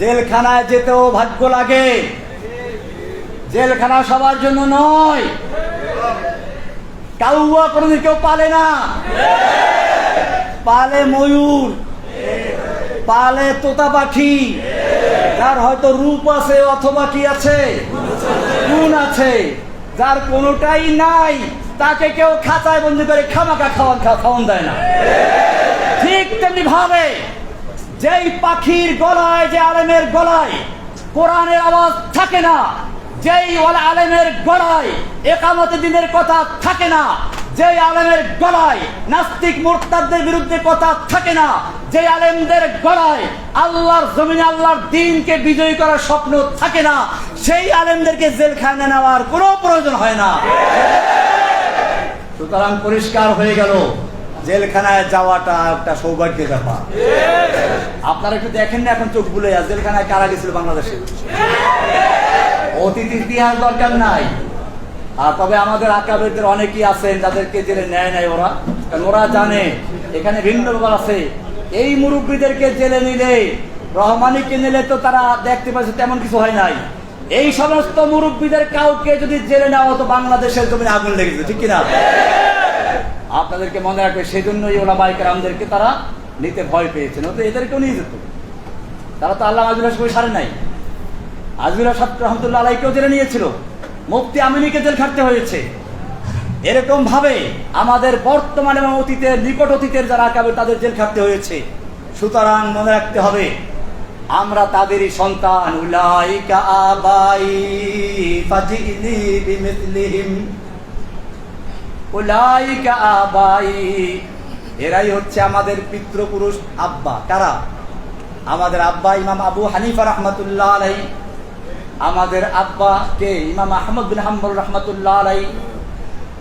জেলখানায় যেতেও ভাগ্য লাগে, জেলখানা সবার জন্য নয়। কাউয়া কোনদিন কেউ পালে না, পালে ময়ূর, পালে তোতা পাখি, যার হয়তো রূপ আছে অথবা কি আছে, গুণ আছে। যার কোনোটাই নাই, তাকে কেউ খাঁচায় বন্দি করে খামাকা খাওয়ান দেয় না। ঠিক তেমনি ভাবে যেই পাখির গলায়, যে আলেমের গলায় কোরআনের আওয়াজ থাকে না, যেই আলেমের গলায় ইকামতে দ্বীনের কথা থাকে না, যেই আলেমের গলায় নাস্তিক মুরতাদদের বিরুদ্ধে কথা থাকে না, যে আলেমদের গলায় আল্লাহর জমিনে আল্লাহর দ্বীনকে বিজয়ী করার স্বপ্ন থাকে না, সেই আলেমদেরকে জেলখানায় নেওয়ার কোনো প্রয়োজন হয় না। সুতরাং পরিষ্কার হয়ে গেল, জেলখানায় যাওয়াটা একটা সৌভাগ্যের ব্যাপার। আপনারা একটু দেখেন না এখন চোখ বুলে, জেলখানায় কারা গেছিল বাংলাদেশে? অতীত ইতিহাস দরকার নাই। আর তবে আমাদের আকাবেরদের অনেকেই আছেন যাদেরকে জেলে নেয় নাই ওরা, কারণ ওরা জানে এখানে ভিন্ন ব্যাপার আছে। এই মুরব্বীদেরকে জেলে নিলে, রহমানিকে নিলে তো তারা দেখতে পাচ্ছে তেমন কিছু হয় নাই। এই সমস্ত মুরব্বীদের কাউকে যদি জেলে নেওয়া হতো, বাংলাদেশের জমিনে আগুন লেগে যেত, ঠিক কিনা? আপনাদেরকে মনে রাখবে, সেই জন্যই ওলামায়ে কেরামদেরকে তারা নিতে ভয় পেয়েছেন, তো এদেরকেও নিয়ে যেত। তারা তো আল্লাহ আজমির সবাই সারে নাই। আজমির রহমতুল্লাহ আলাইকেও জেলে নিয়েছিল, মুফতি আমিনীকে জেল খাটতে হয়েছে। এরকম ভাবে আমাদের বর্তমান এবং অতীতের, নিকট অতীতের যারা আকাবের, তাদের জেল খাটতে হয়েছে। সুতরাং মনে রাখতে হবে, আমরা তাদেরই সন্তান। উলাইকা আবাই ফাজিনি বিমিসলিহিম, উলাইকা আবাই, এরাই হচ্ছে আমাদের পিতৃপুরুষ আব্বা। কারা? আমাদের আব্বা ইমাম আবু হানিফা রহমাতুল্লাহ আলাইহি, আমাদের আব্বা কে? ইমাম আহমদ বিন হাম্বল রহমাতুল্লাহ আলাইহি,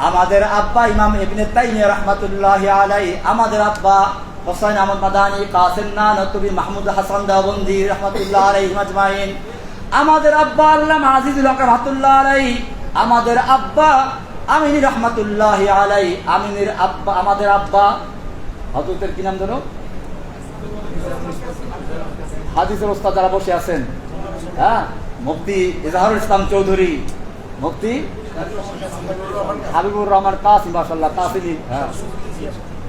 আমাদের আব্বা ইমাম ইবনে তাইমিয়া রাহমাতুল্লাহি আলাইহি, আমাদের আব্বা হোসেন আহমদ মাদানী, কাসিম নানতুবি, মাহমুদ হাসান দেওবন্দি রাহমাতুল্লাহ আলাইহিম আজমাইন, আমাদের আব্বা আল্লামা আজিজুল হক রাহমাতুল্লাহ আলাইহি, আমাদের আব্বা আমিনী রাহমাতুল্লাহি আলাইহি, আমিনীর আব্বা, আমাদের আব্বা হযরতের কি নাম জানো? হাদিসের ওস্তাদ যারা বসে আছেন, হ্যাঁ, মুফতি ইজহারুল ইসলাম চৌধুরী, মুফতি হাবিবুর রহমান কাসিম, মাশাআল্লাহ কাসিমি,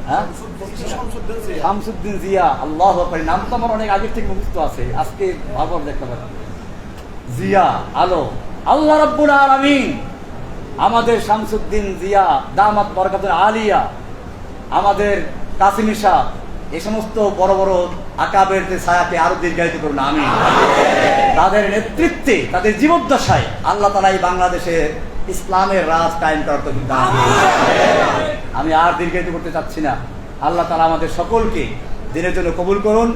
হ্যাঁ, শামসুদ্দিন জিয়া, আল্লাহু আকবার, নাম তো আমার অনেক আগের থেকে মুখস্থ আছে, আজকে ভাবর দেখতে পাচ্ছি। জিয়া আলো, আল্লাহ রাব্বুল আলামিন আমাদের শামসুদ্দিন জিয়া দামাত বরকাতুল আলিয়া, আমাদের কাসিমি সাহেব, এই সমস্ত বড় বড় আকাবের ছায়াকে আরো দীর্ঘায়িত করুন, আমিন। তাদের নেতৃত্বে, তাদের জীবদ্দশায় আল্লাহ তাআলা এই বাংলাদেশে ইসলামের রাজ কায়েম করার তৌফিক দান করুন। আমি আর দীর্ঘায়িত করতে চাচ্ছি না। আল্লাহ তাআলা আমাদের সকলকে দিনের জন্য কবুল করুন।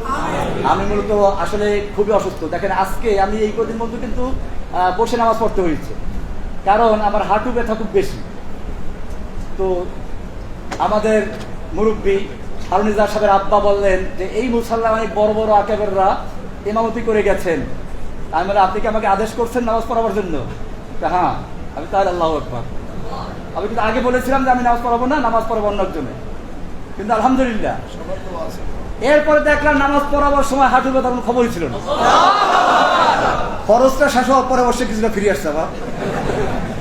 আমি মূলত আসলে খুবই অসুস্থ। দেখেন, আজকে আমি এই কদিন মধ্যে কিন্তু বসে নামাজ পড়তে হয়েছে, কারণ আমার হাঁটু ব্যথা খুব বেশি। তো আমাদের মুরব্বী হারুনিজার সাহেবের আব্বা বললেন যে এই মুসাল্লায় অনেক বড় বড় আকাবেররা ইমামতি করে গেছেন। আমি বললাম, আপনি কি আমাকে আদেশ করছেন নামাজ পড়াবার জন্য? হ্যাঁ। আমি তাহলে আল্লাহু আকবার। আমি কিন্তু আগে বলেছিলাম যে আমি নামাজ পড়াবো না, নামাজ পড়াবো অন্যের জন্য, কিন্তু আলহামদুলিল্লাহ এরপরে দেখলাম নামাজ পড়াবার সময় হাঁটু ব্যথা কোনো খবরই ছিল না। ফরজটা শেষ হওয়ার পরে অবশ্যই কিছুটা ফিরে আসছে আবার,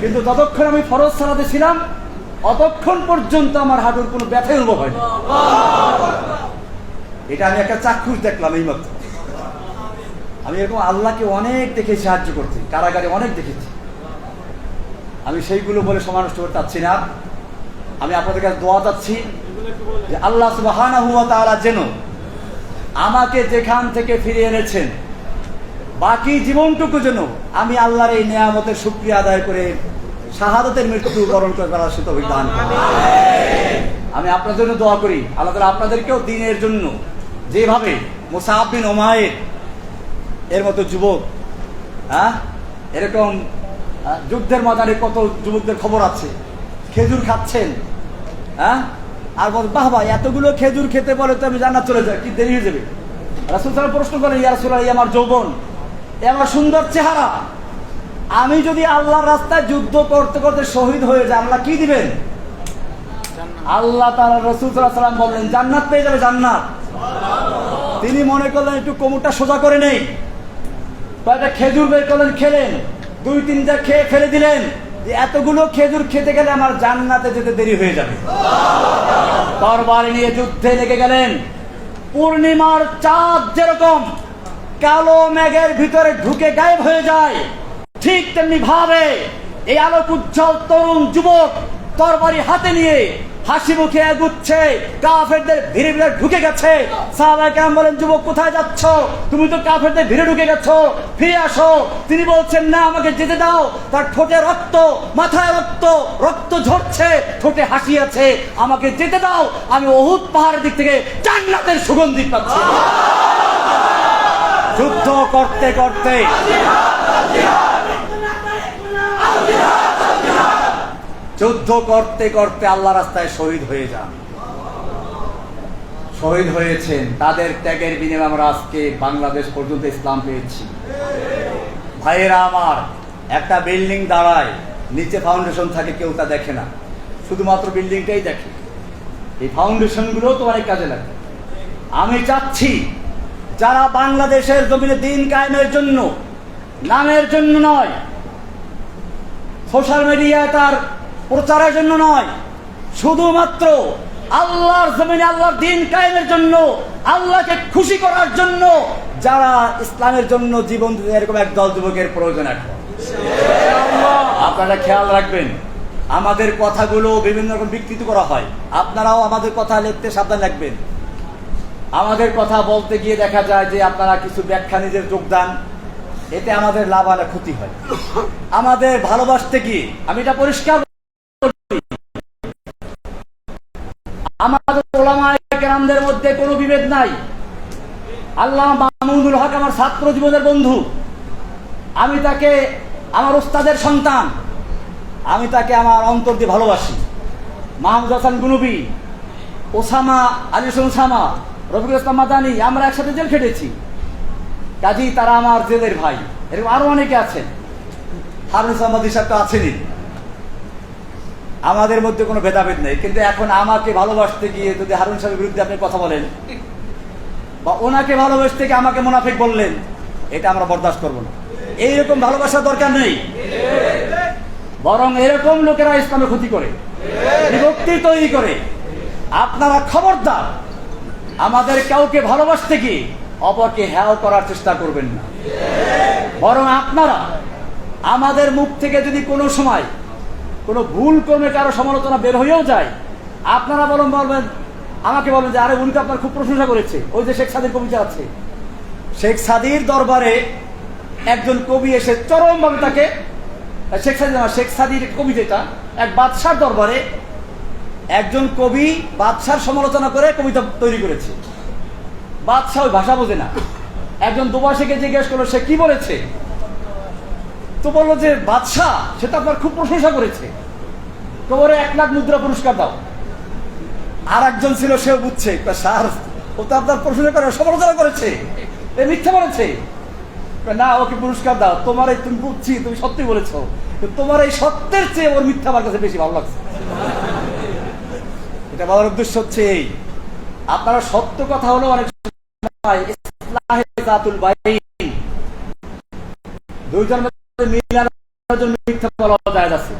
কিন্তু যতক্ষণ আমি ফরজ সালাতে ছিলাম অতক্ষণ পর্যন্ত আমার হাঁটুর কোনো ব্যথাই অনুভব হয়নি। এটা আমি একটা চাক্ষুষ দেখলাম এই মাত্র। আমি এরকম আল্লাহকে অনেক দেখেছি সাহায্য করতে, কারাগারে অনেক দেখেছি। আমি সেইগুলো বলে সময় নষ্ট করতে চাচ্ছি না। আমি আপনাদের কাছে দোয়া চাচ্ছি যে আল্লাহ সুবহানাহু ওয়া তাআলা যেন আমাকে যেখান থেকে ফিরিয়ে এনেছেন, বাকি জীবনটুকু যেন আমি আল্লাহর এই নিয়ামতের শুকরিয়া আদায় করে শাহাদাতের মৃত্যু বরণ করে ফেলার সে তৌফিক দান করুন। আমি আপনাদের জন্য দোয়া করি, আল্লাহ তাআলা আপনাদেরকেও দ্বীনের জন্য যেভাবে মুসআব বিন উমাইর এর মতো যুবক, হ্যাঁ, এরকম যুদ্ধের ময়দানে কত যুবকদের খবর আছে, খেজুর খাচ্ছেন, হ্যাঁ, আর বল বাহ ভাই এতগুলো খেজুর খেতে বলে তো আমি জান্নাত চলে যাই, কি দেরি হয়ে যাবে? রাসূল সাল্লাল্লাহু আলাইহি ওয়াসাল্লাম প্রশ্ন করেন, ইয়া রাসূলুল্লাহ, এই আমার যৌবন, এই আমার সুন্দর চেহারা, আমি যদি আল্লাহর রাস্তায় যুদ্ধ করতে করতে শহীদ হয়ে যাই, আল্লাহ কি দিবেন? আল্লাহ তাআলা রাসূল সাল্লাল্লাহু আলাইহি ওয়াসাল্লাম বললেন, জান্নাত পেয়ে যাবে, জান্নাত। তিনি মনে করলেন একটু কোমরটা সোজা করে নেই, কয়েকটা খেজুর বের করলেন, খেলেন, দুই তিনটা খেয়ে ফেলে দিলেন, যে এতগুলো খেজুর খেতে গেলে আমার জান্নাতে যেতে দেরি হয়ে যাবে। তরবারি নিয়ে যুদ্ধে লেগে গেলেন। পূর্ণিমার চাঁদ যেরকম কালো মেঘের ভিতরে ঢুকে গায়েব হয়ে যায়, ঠিক তেমনি ভাবে এই আলোক উজ্জ্বল তরুণ যুবক তরবারি হাতে নিয়ে হাসি মুখে এগুচ্ছে, কাফেরদের ভিড়ে ভিড়ে ঢুকে গেছে। সাহাবায়ে কেরাম বলেন, যুবক কোথায় যাচ্ছ? তুমি তো কাফেরদের ভিড়ে ঢুকে গেছো, ফিরে আসো। তিনি বলছেন, না, আমাকে যেতে দাও। তার ঠোঁটে রক্ত, মাথায় রক্ত, রক্ত ঝরছে, ঠোঁটে হাসি আছে, আমাকে যেতে দাও। আমি উহুদ পাহাড়ের দিক থেকে জান্নাতের সুগন্ধি পাচ্ছি। যুদ্ধ করতে করতে আল্লাহ রাস্তায় শহীদ হয়ে যান, শহীদ হয়েছেন। তাদের ত্যাগের বিনিময়ে আমরা আজকে বাংলাদেশ পর্যন্ত ইসলাম পেয়েছি। ভাইয়েরা আমার, একটা বিল্ডিং দাঁড়ায়, নিচে ফাউন্ডেশন থাকে, কেউ তা দেখে না, শুধুমাত্র বিল্ডিংটাই দেখে। এই ফাউন্ডেশন গুলো তো অনেক কাজে লাগে। আমি চাচ্ছি, যারা বাংলাদেশের জমিনে দ্বীন কায়েমের জন্য, নামের জন্য নয়, সোশ্যাল মিডিয়ায় তার প্রচারের জন্য নয়, শুধুমাত্র আল্লাহর জমিনে আল্লাহর দ্বীন কায়েমের জন্য, আল্লাহকে খুশি করার জন্য যারা ইসলামের জন্য জীবন দিতে, এরকম একদল যুবকের প্রয়োজন এখন। আপনারা খেয়াল রাখবেন, আমাদের কথাগুলো বিভিন্ন রকম বিকৃত করা হয়। আপনারাও আমাদের কথা লিখতে সাবধান রাখবেন। আমাদের কথা বলতে গিয়ে দেখা যায় যে আপনারা কিছু ব্যাখ্যা নিজের যোগদান, এতে আমাদের লাভ আর ক্ষতি হয়। আমাদের ভালোবাসতে গিয়ে, আমি এটা পরিষ্কার, আমাদের উলামায়ে কেরামদের মধ্যে কোনো বিভেদ নাই। আল্লামা মামুনুল হক আমার ছাত্র জীবনের বন্ধু, আমি তাকে আমার ওস্তাদের সন্তান, আমি তাকে আমার অন্তর দিয়ে ভালোবাসি। মাহমুদ হাসান গুনবি, ওসামা আলী ওসামা, রফিকুল ইসলাম মাদানী, আমরা একসাথে জেল খেটেছি, কাজেই তারা আমার জেলের ভাই। এরকম আরো অনেকে আছেন, হারুন ইসলাম মাদি সাহেব তো আছেনই। আমাদের মধ্যে কোনো ভেদাভেদ নেই। কিন্তু এখন আমাকে ভালোবাসতে গিয়ে যদি হারুন সাহেবের বিরুদ্ধে আপনি কথা বলেন, বা ওনাকে ভালোবাসতে গিয়ে আমাকে মুনাফিক বললেন, এটা আমরা বরদাস্ত করবো না। এইরকম ভালোবাসার দরকার নেই। বরং এরকম লোকেরা ইসলামের ক্ষতি করে, বিভক্তি তৈরি করে। আপনারা খবরদার আমাদের কাউকে ভালোবাসতে গিয়ে অপরকে হেয় করার চেষ্টা করবেন না। বরং আপনারা আমাদের মুখ থেকে যদি কোনো সময় কোনো ভুল কর্মে কারো সমালোচনা বের হয়েও যায়, আপনারা বলবেন, আমাকে বলবেন যে আরে উনি তো আপনার খুব প্রশংসা করেছে। ওই যে শেখ সাদির কবিতা আছে, শেখ সাদির দরবারে একজন কবি এসে চরমভাবে তাকে, শেখ সাদির কবিতাটা এক বাদশার দরবারে একজন কবি বাদশার সমালোচনা করে কবিতা তৈরি করেছে। বাদশাহ ওই ভাষা বোঝে না। একজন দুবাসীকে জিজ্ঞেস করলো সে কি বলেছে, তো বললো যে বাদশাহ সেটা আপনার খুব প্রশংসা করেছে, তোমার 1 লাখ মুদ্রা পুরস্কার দাও। আর একজন ছিল, সেও বুঝছে, স্যার ও তো আপনার প্রশংসা করে সমালোচনা করেছে, এ মিথ্যা বলেছে। না, ওকে পুরস্কার দাও, তোমার এই, তুমি বুঝছি তুমি সত্যি বলেছ, তোমার এই সত্যের চেয়ে ওর মিথ্যা আমার কাছে বেশি ভালো লাগছে। এটা বলার উদ্দেশ্য হচ্ছে এই, আপনারা সত্য কথা হলো অনেক সময় দুইজন মিথ্যা বলা যায় আছে,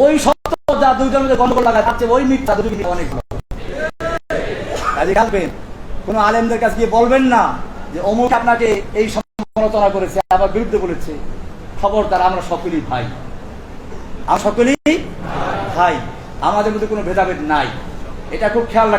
ওই সত্য যা দুইজন মধ্যে গন্ডগোল লাগায় তার চেয়ে ওই মিথ্যা অনেক কাজে কালবেন। কোন আলেমদের কাছে গিয়ে বলবেন না যে অমুক আপনাকে এই সমালোচনা করেছে, আবার বিরুদ্ধে বলেছে। খবরদার, আমরা সকলেই ভাই, আমরা সকলেই ভাই, আমাদের মধ্যে কোনো ভেদাভেদ নাই। এটা খুব খেয়াল রাখতে